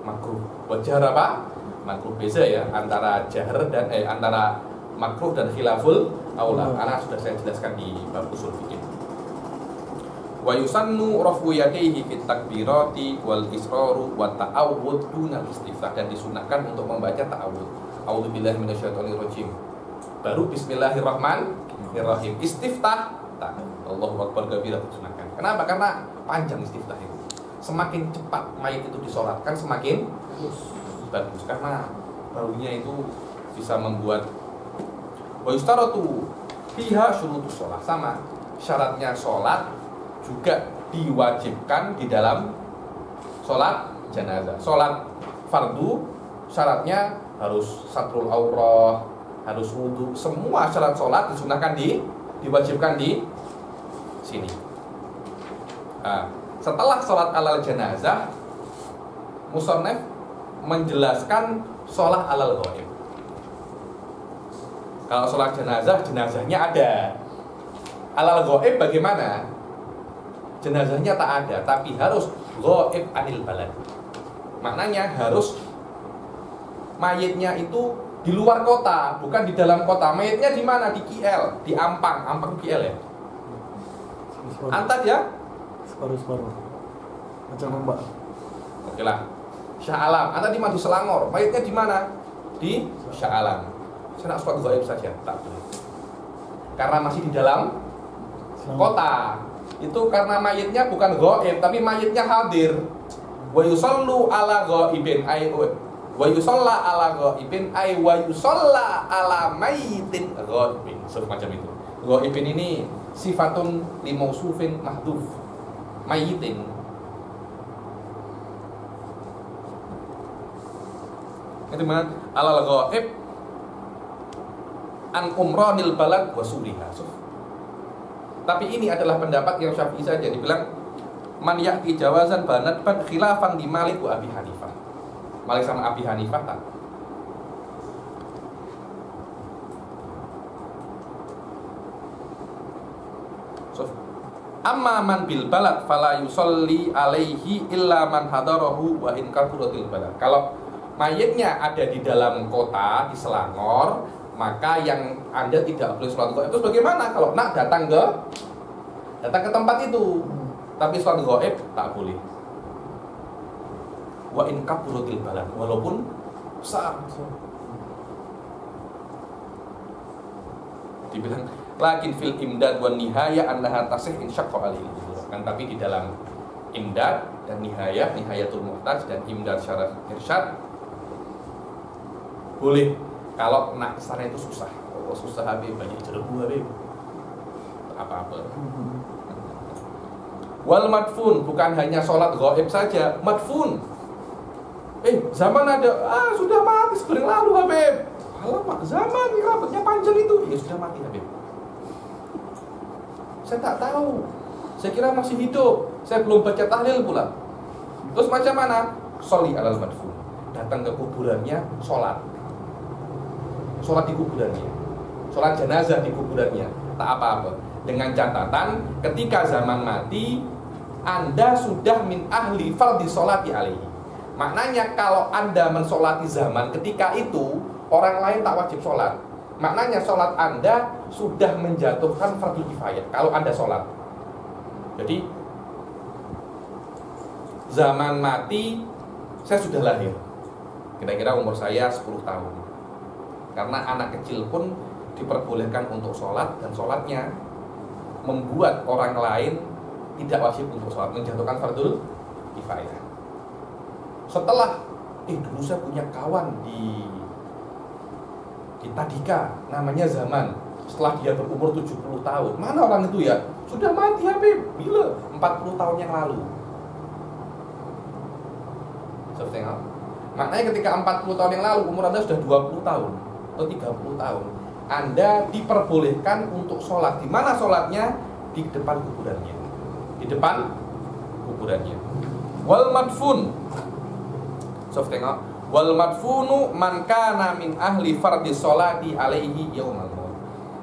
makruh. Wal jahr apa? Makruh. Beza ya antara jahr dan antara makruh dan khilaful aula. Karena sudah saya jelaskan di bab usul fikih. Wa yusannu rafu yadayhi fit takbirati wal israru wa ta'awudz duna istiftah, dan disunahkan untuk membaca ta'awudz. A'udzubillahi minasyaitonir rajim. Baru bismillahirrahmanirrahim. Istiftah tak. Allahu akbar kabira disunahkan. Kenapa? Karena panjang istiftah itu. Semakin cepat mayit itu disolatkan semakin bagus, karena baunya itu bisa membuat. Wa yustaratu fiha syurutus shalah, sama syaratnya sholat juga diwajibkan di dalam sholat jenazah. Sholat fardu syaratnya harus satrul aurah, harus wudu, semua syarat sholat disunahkan diwajibkan di sini. Setelah sholat alal jenazah, musannaf menjelaskan sholat alal ghaib. Kalau sholat jenazah, jenazahnya ada. Alal ghaib bagaimana? Jenazahnya tak ada, tapi harus ghaib anil balad. Maknanya harus mayitnya itu di luar kota, bukan di dalam kota. Mayitnya di mana? Di KL, di Ampang KL ya. Antar ya? Separuh macam Mbak. Oke lah. Syah Alam, Anda di mana? Di Selangor. Mayitnya di mana? Di Syah Alam. Saya nak sholat gaib saja, tak boleh. Karena masih di dalam kota. Itu karena mayitnya bukan gaib, tapi mayitnya hadir. Wa yusallu ala ghaibin ay wa yusalla ala ghaibin ay wa yusalla ala mayitin ghaibin. Semacam itu. Ghaibin ini sifatun limausufin mahdhuf. Mayitin. Itu mana? Alal ghaib an umranil balad wa suriha. Tapi ini adalah pendapat yang Syafi'i saja, dibilang man ya'ti jawazan banat khilafan di Malik wa Abi Hanifah. Malik sama Abi Hanifah tak. So, amma man bil balad fala yusolli alaihi illa man hadarahu wa in kaburatil balad. Kalau mayitnya ada di dalam kota, di Selangor, maka yang Anda tidak boleh sholat gaib. Terus bagaimana kalau nak datang ke tempat itu, tapi sholat gaib tak boleh. Wa in kaburatil balad, walaupun besar. Dibilang lakin fil imdad wan nihaya annaha tasih insyaqqa alaihi. Kan tapi di dalam imdad dan nihayatul muhtaj dan imdad syarah irsyad boleh. Kalau nak kesana itu susah. Oh, susah habis banyak jerebu habis. Apa-apa. Wal madfun, bukan hanya sholat gaib saja, madfun. Zaman ada, sudah mati sebentar lalu Habib. Alamak, zaman rambutnya panjang itu, ya sudah mati Habib. Saya tak tahu. Saya kira masih hidup. Saya belum baca tahlil pula. Terus macam mana? Sholli alal madfun. Datang ke kuburannya, sholat di kuburannya, sholat jenazah di kuburannya. Tak apa-apa. Dengan catatan, ketika zaman mati, Anda sudah min ahli fardhi sholati alaihi. Maknanya kalau Anda mensolati zaman ketika itu, orang lain tak wajib sholat. Maknanya sholat Anda sudah menjatuhkan fardhu kifayah kalau Anda sholat. Jadi zaman mati, saya sudah lahir, kira-kira umur saya 10 tahun. Karena anak kecil pun diperbolehkan untuk sholat, dan sholatnya membuat orang lain tidak wajib untuk sholat, menjatuhkan fardhu kifayah. Setelah dulu saya punya kawan di Tadika, namanya Zaman. Setelah dia berumur 70 tahun. Mana orang itu ya? Sudah mati Habib. Bila? 40 tahun yang lalu. Saya tengok. Maknanya ketika 40 tahun yang lalu, umur Anda sudah 20 tahun atau 30 tahun, Anda diperbolehkan untuk sholat. Di mana sholatnya? Di depan kuburannya. Di depan kuburannya. Wal madfun. Sof tengok. Wal madfunu man kana min ahli fardhi sholati alaihi yaumal maut.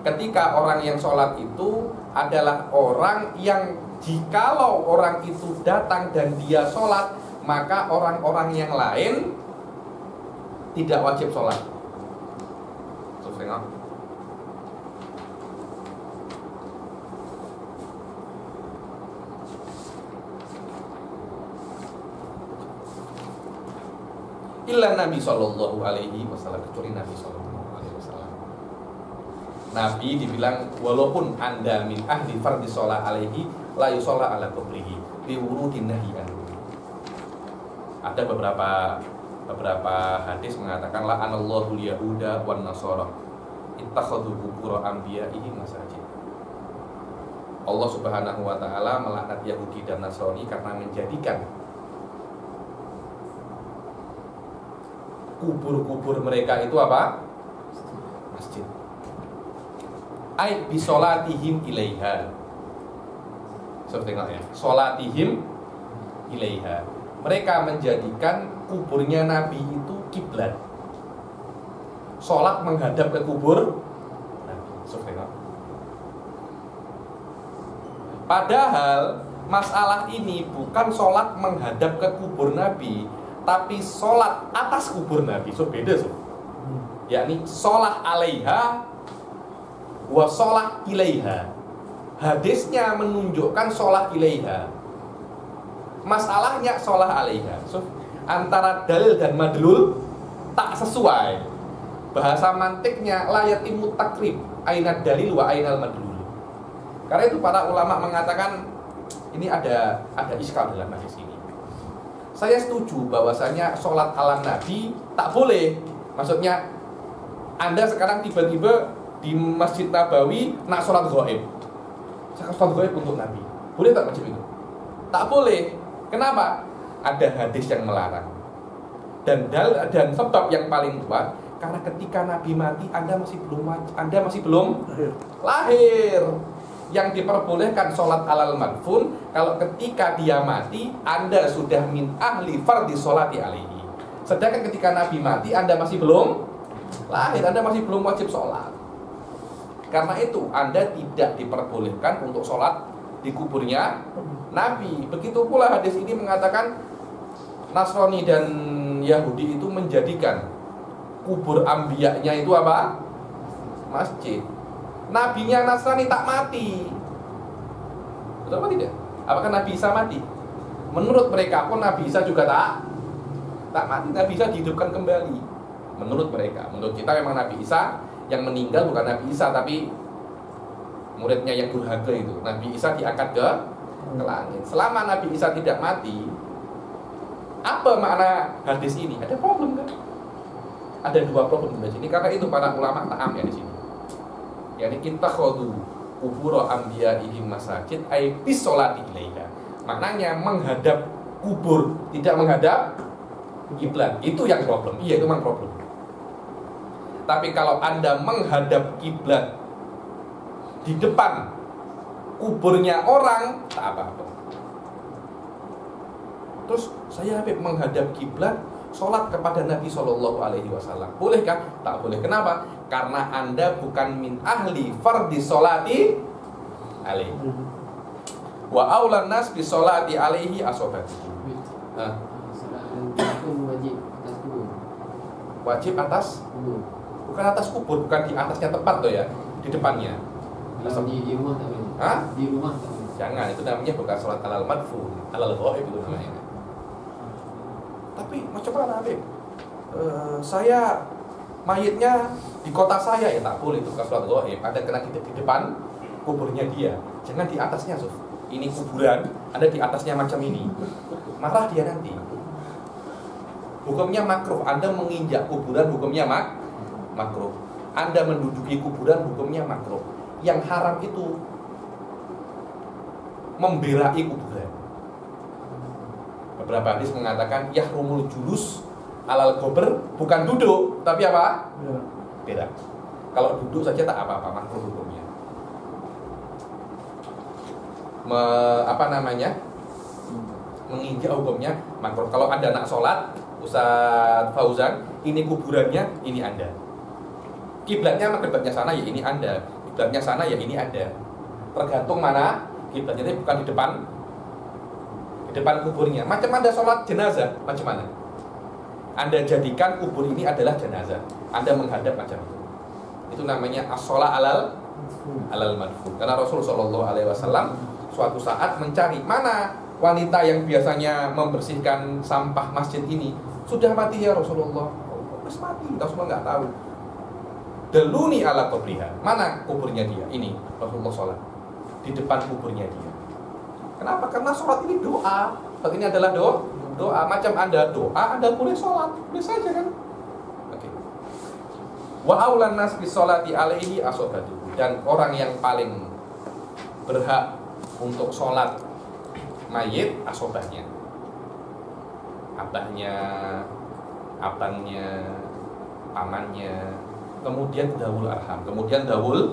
Ketika orang yang sholat itu adalah orang yang jikalau orang itu datang dan dia sholat, maka orang-orang yang lain tidak wajib sholat. Sof tengok. Illa Nabi sallallahu alaihi wasallam, kecuali Nabi sallallahu alaihi wasallam. Nabi dibilang walaupun Anda min ahli fardhi shalah alaihi la yusalla ala qabrihi bi wurudin nahyan. Ada beberapa hadis mengatakan la anallahu yahuda wan nasara ittakhadhu qubur anbiya'ihi masajid. Allah Subhanahu wa taala melaknat Yahudi dan Nasrani karena menjadikan kubur-kubur mereka itu apa? Masjid. Ai bi sholatihim ilaiha. Seperti tengok ya. Sholatihim ilaiha. Mereka menjadikan kuburnya Nabi itu kiblat. Sholat menghadap ke kubur Nabi. Seperti tengok. Padahal masalah ini bukan sholat menghadap ke kubur Nabi, tapi sholat atas kubur Nabi. So beda so. Yakni sholat alaiha wa sholat ilaiha. Hadisnya menunjukkan sholat ilaiha, masalahnya sholat alaiha. So antara dalil dan madlul tak sesuai. Bahasa mantiknya la yatimu takrib aina dalil wa ainal madlul. Karena itu para ulama mengatakan ini ada iskal dalam hadis ini. Saya setuju bahwasanya sholat ala Nabi tak boleh. Maksudnya Anda sekarang tiba-tiba di Masjid Nabawi nak sholat gaib. Saya sholat gaib untuk Nabi. Boleh tak macam itu? Tak boleh. Kenapa? Ada hadis yang melarang. Dan sebab yang paling kuat karena ketika Nabi mati Anda masih belum lahir. yang diperbolehkan sholat alal madfun kalau ketika dia mati Anda sudah min ahli fardhi sholati alaihi. Sedangkan ketika Nabi mati Anda masih belum lahir, Anda masih belum wajib sholat. Karena itu Anda tidak diperbolehkan untuk sholat di kuburnya Nabi. Begitu pula hadis ini mengatakan Nasrani dan Yahudi itu menjadikan kubur ambiyanya itu apa? Masjid. Nabinya Nasrani tak mati. Betul apa tidak? Apakah Nabi Isa mati? Menurut mereka pun Nabi Isa juga tak mati. Nabi Isa dihidupkan kembali. Menurut mereka. Menurut kita memang Nabi Isa yang meninggal bukan Nabi Isa, tapi muridnya yang durhaka itu. Nabi Isa diangkat ke langit. Selama Nabi Isa tidak mati, apa makna hadis ini? Ada problem kan? Ada dua problem di sini. Karena itu para ulama ta'am ya di sini. Yani intakhadhu qubur anbiya'ihim masajid ay bis sholati ilaiha. Maknanya menghadap kubur, tidak menghadap kiblat. Itu yang problem. Iya, itu memang problem. Tapi kalau Anda menghadap kiblat di depan kuburnya orang, tak apa-apa. Terus saya Habib menghadap kiblat, sholat kepada Nabi SAW. Bolehkah? Tak boleh. Kenapa? Karena Anda bukan min ahli fardhi sholati alaihi. Wa aulan nas bi sholati alaihi asobati. Wajib atas kubur. Bukan atas kubur, bukan di atasnya tempat tuh ya, di depannya. Di rumah tak boleh. Hah? Di rumah tak boleh. Jangan, itu namanya bukan sholat alal madfun, alal ghaib itu namanya. Tapi macam mana Habib? Saya mayitnya di kota saya ya tak boleh itu bukan sholat ghaib. Ada kena di depan kuburnya dia. Jangan di atasnya, Sof. Ini kuburan, Anda di atasnya macam ini. Marah dia nanti. Hukumnya makruh. Anda menginjak kuburan hukumnya makruh. Anda menduduki kuburan hukumnya makruh. Yang haram itu memberai kuburan. Beberapa hadis mengatakan yahrumul julus alal qabr, bukan duduk, tapi apa? Berak. Kalau duduk saja tak apa-apa, makruh hukumnya. Menginjak hukumnya makruh. Kalau Anda nak sholat, Ustaz Fauzan, ini kuburannya, ini Anda. Kiblatnya kiblatnya sana ya ini Anda. Kiblatnya sana ya ini Anda. Tergantung mana kiblatnya, itu bukan di depan kuburnya. Macam Anda sholat jenazah, macam mana? Anda jadikan kubur ini adalah jenazah. Anda menghadap macam itu. Itu namanya as-sholat alal madfun. Karena Rasul SAW suatu saat mencari mana wanita yang biasanya membersihkan sampah masjid ini. Sudah mati ya Rasulullah. Terus mati, Rasulullah nggak tahu. Deluni ala qabriha. Mana kuburnya dia? Ini Rasulullah sholat di depan kuburnya dia. Kenapa? Karena sholat ini doa. Sholat ini adalah doa. Macam Anda doa, Anda boleh sholat, boleh saja kan? Oke. Wa aulan nas bis sholati alaihi asobatu. Dan orang yang paling berhak untuk sholat mayit asobahnya, abahnya, abangnya, pamannya, kemudian dawul arham. Dawul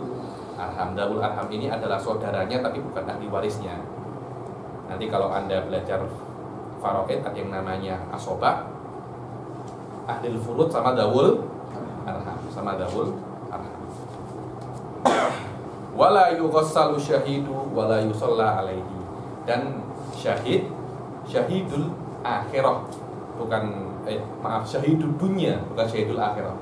arham ini adalah saudaranya tapi bukan ahli warisnya. Nanti kalau Anda belajar Faroqet ada yang namanya asobah, ahli furud sama dawul arham, wala yughassalu syahidu wala yusalla alaihi. Dan syahidul akhirah, syahidul dunya, bukan syahidul akhirah.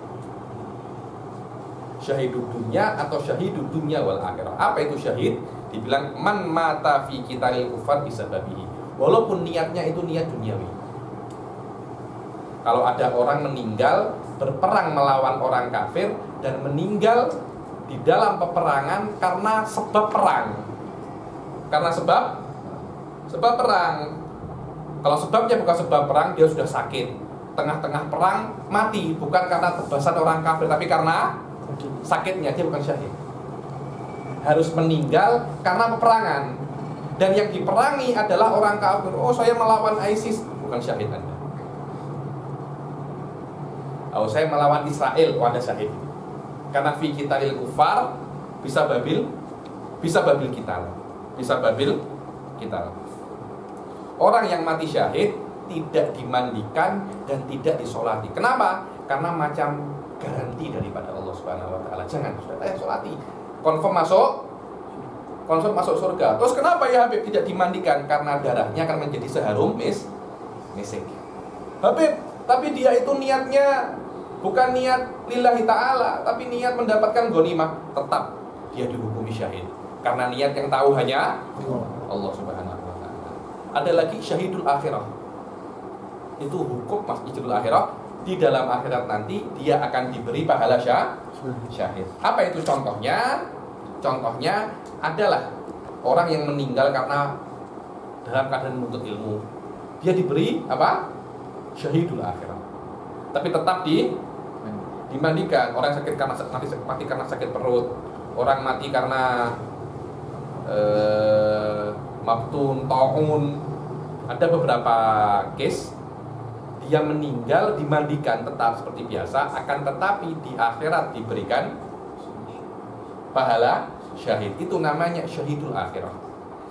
Syahidul dunya atau syahidul dunya wal akhirah. Apa itu syahid? Dibilang man mata fi qitalil kufar bisababihi. Walaupun niatnya itu niat duniawi. Kalau ada orang meninggal berperang melawan orang kafir dan meninggal di dalam peperangan karena sebab perang. Karena sebab perang. Kalau sebabnya bukan sebab perang, dia sudah sakit. Tengah-tengah perang mati, bukan karena tebasan orang kafir, tapi karena sakitnya, dia bukan syahid. Harus meninggal karena peperangan. Dan yang diperangi adalah orang kafir. Oh, saya melawan ISIS, bukan syahid Anda. Oh, saya melawan Israel, Anda syahid. Karena fi qitalil kufar bisa babil bisa babil qital. Bisa babil qital. Orang yang mati syahid tidak dimandikan dan tidak disolati. Kenapa? Karena macam garansi daripada Allah Subhanahu wa taala. Jangan sudah solati. Confirm masuk surga. Terus kenapa ya Habib tidak dimandikan? Karena darahnya akan menjadi seharum misik. Habib, tapi dia itu niatnya bukan niat lillahi ta'ala, tapi niat mendapatkan ghanimah. Tetap dia dihukumi syahid. Karena niat yang tahu hanya Allah Subhanahu wa taala. Ada lagi syahidul akhirah. Itu hukum syahidul akhirah. Di dalam akhirat nanti dia akan diberi pahala syahid. Apa itu contohnya? Contohnya adalah orang yang meninggal karena dalam keadaan menuntut ilmu. Dia diberi apa? Syahidul akhirah. Tapi tetap dimandikan. Orang sakit karena mati karena sakit perut. Orang mati karena maftun, taun. Ada beberapa case dia meninggal dimandikan tetap seperti biasa, akan tetapi di akhirat diberikan pahala syahid. Itu namanya syahidul akhirah.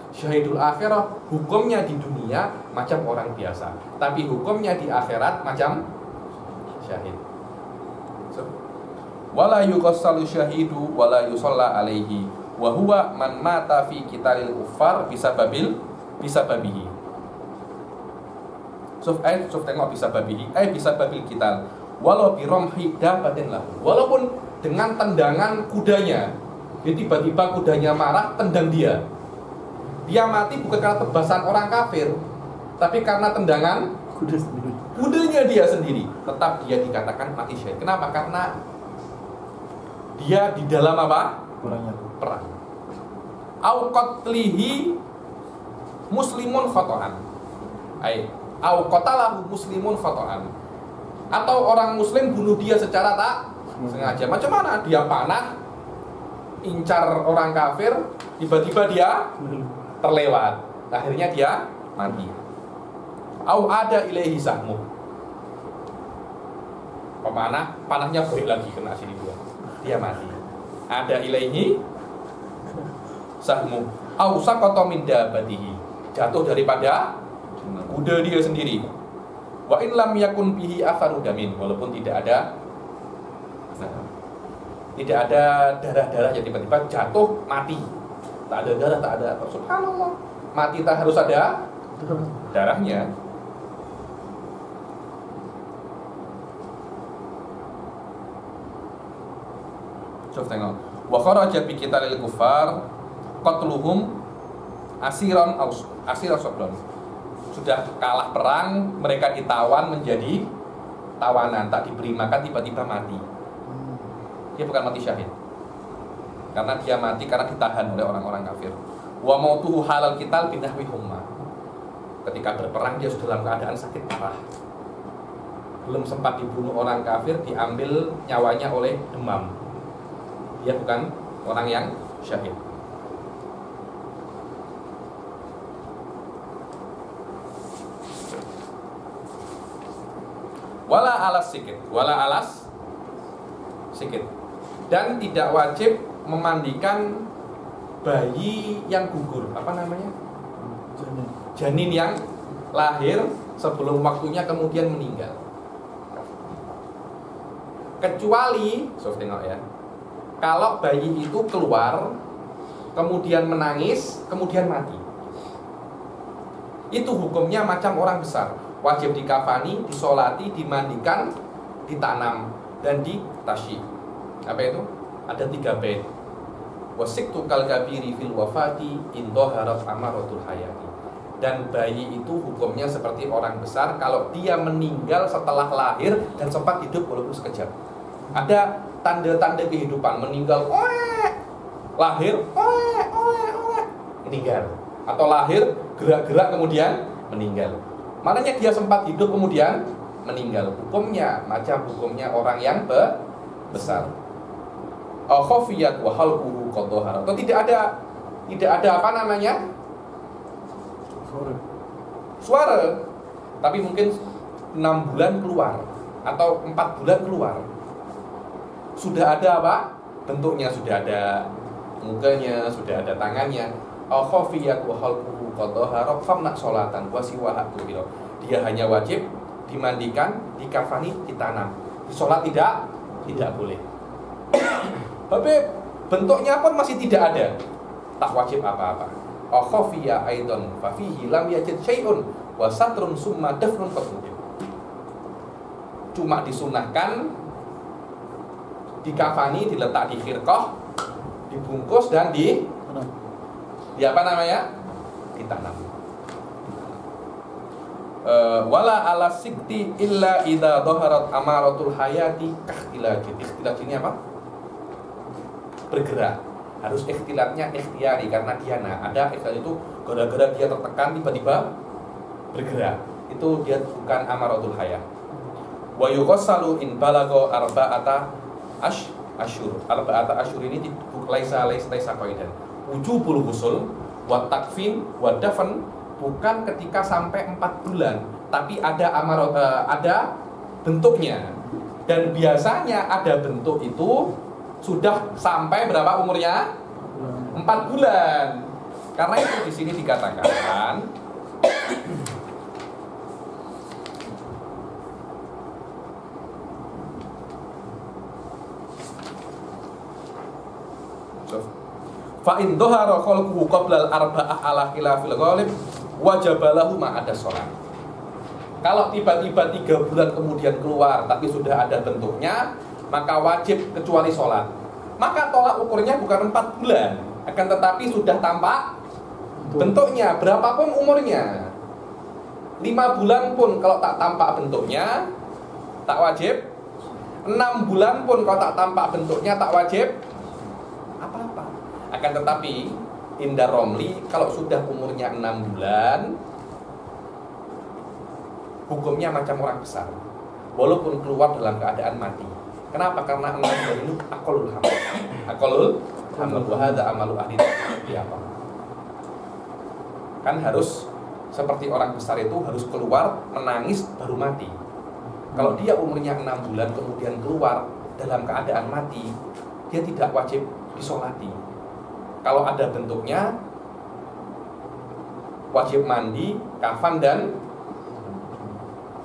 Syahidul akhirah hukumnya di dunia macam orang biasa, tapi hukumnya di akhirat macam syahid. Wala yuqassalu syahidu wala yusalla alaihi wa huwa man mata fi qitalil kuffar bisababihi. Tengok bisa babil qital walau biromhi dabatin lahu, walaupun dengan tendangan kudanya. Jadi tiba-tiba kudanya marah, tendang dia. Dia mati bukan karena tebasan orang kafir, tapi karena tendangan kudanya dia sendiri. Tetap dia dikatakan mati syahid. Kenapa? Karena dia di dalam apa? Perang. Au qatlihi muslimun khata'an. Au qatalahu muslimun khata'an. Atau orang muslim bunuh dia secara tak sengaja. Macam mana? Dia panah incar orang kafir, tiba-tiba dia terlewat, akhirnya dia mati. Au ada ilaihi sahmu. Pemanah, panahnya balik lagi kena sini dia mati. Ada ilaihi sahmu. Au saqata min dabatihi. Jatuh daripada kuda dia sendiri. Wa in lam yakun bihi atharu damin, walaupun tidak ada darah-darah yang tiba-tiba jatuh mati. Tak ada darah, tak ada apa. Subhanallah. Mati tak harus ada darahnya. Coba tengok. Wa kharaja bi qitalil kuffar qatluhum asiran sabron. Sudah kalah perang, mereka ditawan menjadi tawanan, tak diberi makan, tiba-tiba mati. Dia bukan mati syahid, karena dia mati karena ditahan oleh orang-orang kafir. Wa mautuhu halal qital binahwi humma. Ketika berperang dia sudah dalam keadaan sakit parah, belum sempat dibunuh orang kafir, diambil nyawanya oleh demam. Dia bukan orang yang syahid. Wala alas sikit. Dan tidak wajib memandikan bayi yang gugur. Apa namanya? Janin yang lahir sebelum waktunya kemudian meninggal. Kecuali, tengok ya, kalau bayi itu keluar, kemudian menangis, kemudian mati. Itu hukumnya macam orang besar. Wajib dikafani, disolati, dimandikan, ditanam, dan ditasyi. Apa itu? Ada 3 bait. Wasiktu kal kabiri fil wafati indoharat amaratul hayati. Dan bayi itu hukumnya seperti orang besar kalau dia meninggal setelah lahir dan sempat hidup walaupun sekejap. Ada tanda-tanda kehidupan, meninggal, lahir, meninggal. Atau lahir, gerak-gerak kemudian meninggal. Maknanya dia sempat hidup kemudian meninggal. Hukumnya macam hukumnya orang yang besar. Khafiyat wa halquhu qadhahara. Atau tidak ada apa namanya? Suara. Tapi mungkin 6 bulan keluar atau 4 bulan keluar. Sudah ada apa? Bentuknya sudah ada mukanya, sudah ada tangannya. Au khafiyat wa khalquhu qadhara famna sholatan wa siwaha tubiro. Dia hanya wajib dimandikan, dikafani, ditanam. Sholat tidak boleh. Tapi bentuknya pun masih tidak ada, tak wajib apa-apa. Au khafiya aidan fa fihi lam yajid syai'un wa satrun summa dafnun qatubin. Cuma disunahkan dikafani, diletak di khirqah, dibungkus dan di apa namanya? Ditanam. Wala ala sikti illa idza dhaharat amaratul hayati kahtilajin. Ikhtilaj ini apa? Bergerak. Harus ikhtilatnya ikhtiari karena diana. Ada ikhtilat itu gara-gara dia tertekan tiba-tiba bergerak. Itu dia bukan amaratul hayat. Wa yughassalu in balagha arba'ata asyhur. Arba'ata asyhur ini laisa qaidan. Wujubul ghusl wa takfin wa dafn bukan ketika sampai 4 bulan, tapi ada ada bentuknya. Dan biasanya ada bentuk itu sudah sampai berapa umurnya? 4 bulan. Karena itu di sini dikatakan fa in dhahara khalquhu qabla al-arba'ah ala khilafil ghalib wajabalahu ma ada sholat. Kalau tiba-tiba 3 bulan kemudian keluar tapi sudah ada bentuknya, maka wajib kecuali sholat. Maka tolak ukurnya bukan 4 bulan, akan tetapi sudah tampak bentuknya, berapapun umurnya. 5 bulan pun kalau tak tampak bentuknya tak wajib. 6 bulan pun kalau tak tampak bentuknya tak wajib apa-apa. Akan tetapi Indar Romli kalau sudah umurnya 6 bulan hukumnya macam orang besar, walaupun keluar dalam keadaan mati. Kenapa? Karena 6 bulan itu aqallul hamil. Aqallul hamil wa hadza amalu ahli apa? Kan harus seperti orang besar itu harus keluar menangis baru mati. Kalau dia umurnya 6 bulan kemudian keluar dalam keadaan mati, dia tidak wajib disolati. Kalau ada bentuknya wajib mandi, kafan dan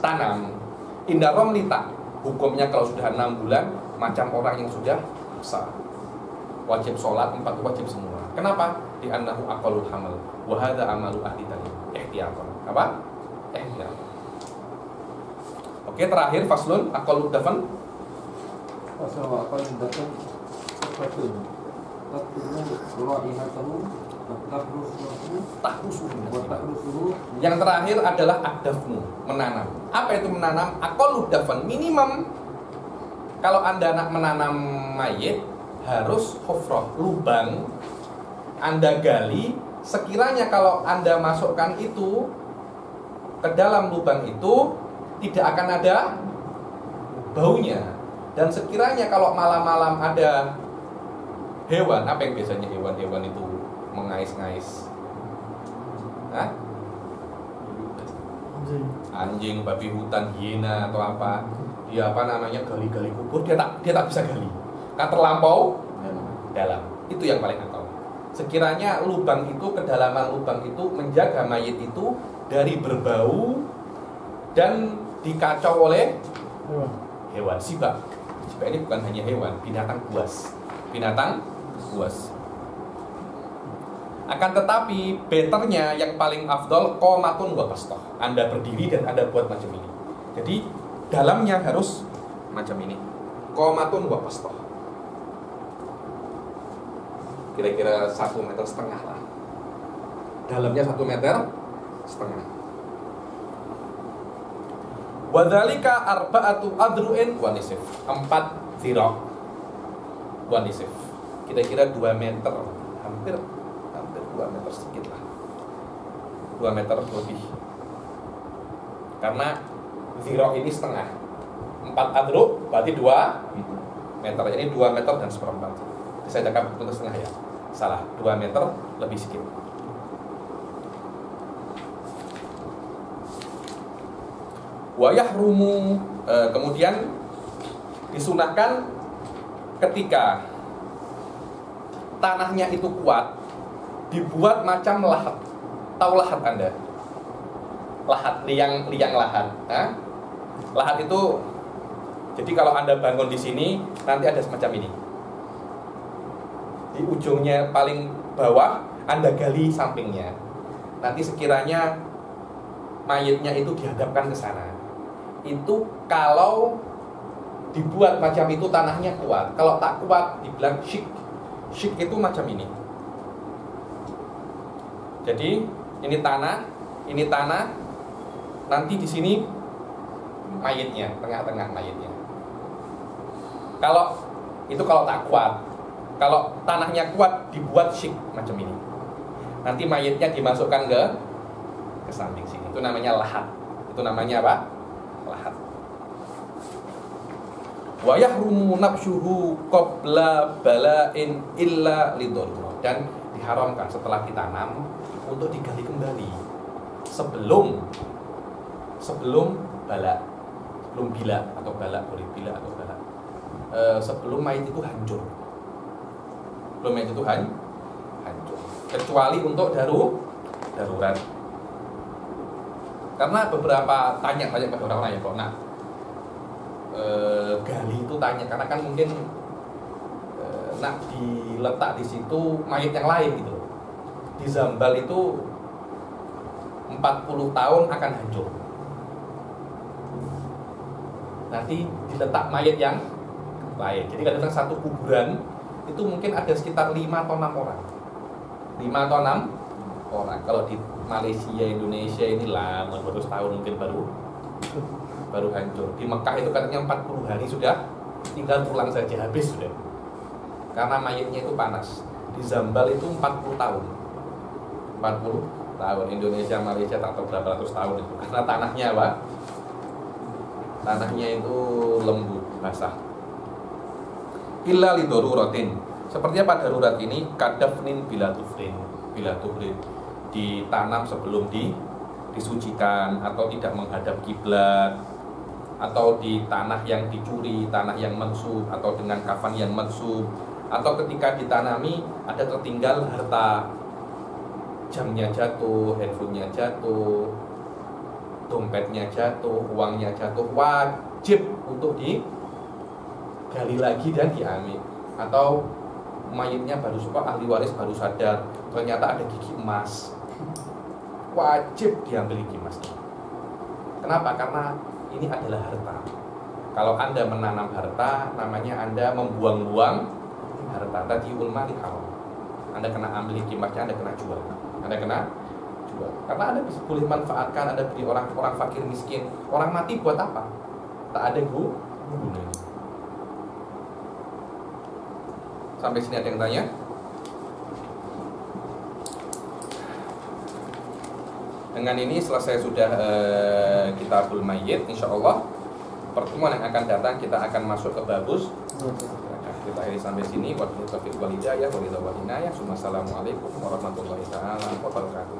tanam. Indar Romli tak. Hukumnya kalau sudah 6 bulan macam orang yang sudah besar. Wajib sholat 4 wajib semua. Kenapa? Di annahu aqallul hamal wa hadza amalu ahli tadi. Ihtiyatan. Apa? Ihtiyatan. Oke, terakhir faslun aqallud dafan. Fasal wa aqallud dafan faslun. Yang terakhir adalah ad-dafnu, menanam. Apa itu menanam? Aqallud dafan, minimum kalau Anda nak menanam mayit harus hufrah, lubang Anda gali. Sekiranya kalau Anda masukkan itu ke dalam lubang itu tidak akan ada baunya. Dan sekiranya kalau malam-malam ada hewan, apa yang biasanya hewan-hewan itu mengais-ngais? Hah? Anjing, babi hutan, hiena atau apa? Dia apa namanya gali-gali kubur, dia tak bisa gali. Kan terlampau dalam. Itu yang paling akal. Sekiranya lubang itu, kedalaman lubang itu menjaga mayit itu dari berbau dan dikacau oleh hewan. Sibak ini bukan hanya hewan, binatang buas. Akan tetapi betternya yang paling afdol qomatun wa bastah. Anda berdiri dan Anda buat macam ini. Jadi dalamnya harus macam ini. Qomatun wa bastah. Kira-kira 1,5 meter lah. Dalamnya 1,5 meter. Wadzalika arba'atu adru'in wa nisf. 4 zira' wa nisf. Kira-kira 2 meter, hampir 2 meter sedikit lah. 2 meter lebih. Karena zira' ini setengah. 4 adru' berarti 2 meter. Ini 2 meter dan seperempat. Saya cakap untuk setengah ya. Salah, 2 meter lebih sedikit. Wa yahrumu, kemudian disunahkan ketika tanahnya itu kuat, dibuat macam lahat. Tahu lahat Anda? Lahat, liang lahat. Nah, lahat itu, jadi kalau Anda bangun di sini, nanti ada semacam ini. Di ujungnya paling bawah, Anda gali sampingnya. Nanti sekiranya mayitnya itu dihadapkan ke sana. Itu kalau dibuat macam itu tanahnya kuat. Kalau tak kuat, dibilang syik. Syik itu macam ini. Jadi ini tanah, nanti di sini mayitnya, tengah-tengah mayitnya. Kalau tak kuat, kalau tanahnya kuat dibuat syik macam ini. Nanti mayitnya dimasukkan ke samping sini. Itu namanya lahat. Itu namanya apa? Lahat. Wa yahrumu nabshuhu qabla bala'in illa lidharurah. Dan diharamkan setelah ditanam untuk digali kembali sebelum bala, sebelum bila atau bala, boleh bila atau bala, sebelum mayit itu hancur. Sebelum mayit itu hancur. Kecuali untuk darurat. Karena beberapa tanya pada orang-orang ya kok nak gali itu tanya, karena kan mungkin nak diletak di situ mayit yang lain gitu. Di Zambal itu 40 tahun akan hancur. Nanti diletak mayit yang lain. Jadi kadang satu kuburan itu mungkin ada sekitar 5 atau 6 orang. 5 atau 6 orang. Kalau di Malaysia, Indonesia ini lama, baru setahun mungkin baru hancur. Di Mekah itu katanya 40 hari sudah, tinggal pulang saja, habis sudah. Karena mayitnya itu panas. Di Zambal itu 40 tahun. 40 tahun. Indonesia, Malaysia tak tahu berapa ratus tahun itu. Karena tanahnya apa? Tanahnya itu lembut, basah. Illa li daruratin. Seperti apa darurat ini? Kadafnin bila tufrin. Ditanam sebelum disucikan, atau tidak menghadap kiblat, atau di tanah yang dicuri, tanah yang mansub, atau dengan kafan yang mansub, atau ketika ditanami ada tertinggal harta, jamnya jatuh, handphonenya jatuh, dompetnya jatuh, uangnya jatuh, wajib untuk digali lagi dan diambil. Atau mayitnya baru ahli waris baru sadar ternyata ada gigi emas, wajib diambil gigi emasnya. Kenapa? Karena ini adalah harta. Kalau Anda menanam harta, namanya Anda membuang-buang harta. Tadi ulmati haram. Anda kena ambil gigi emasnya, Anda kena jual. Karena Anda bisa boleh manfaatkan, Anda beri orang fakir miskin. Orang mati buat apa? Tak ada gunanya. Sampai sini ada yang tanya? Dengan ini selesai sudah Kitabul Mayyit. Insyaallah pertemuan yang akan datang kita akan masuk ke babus. Kita akhiri sampai sini. Wabillahi taufiq wal hidayah. Wassalamualaikum warahmatullahi wabarakatuh.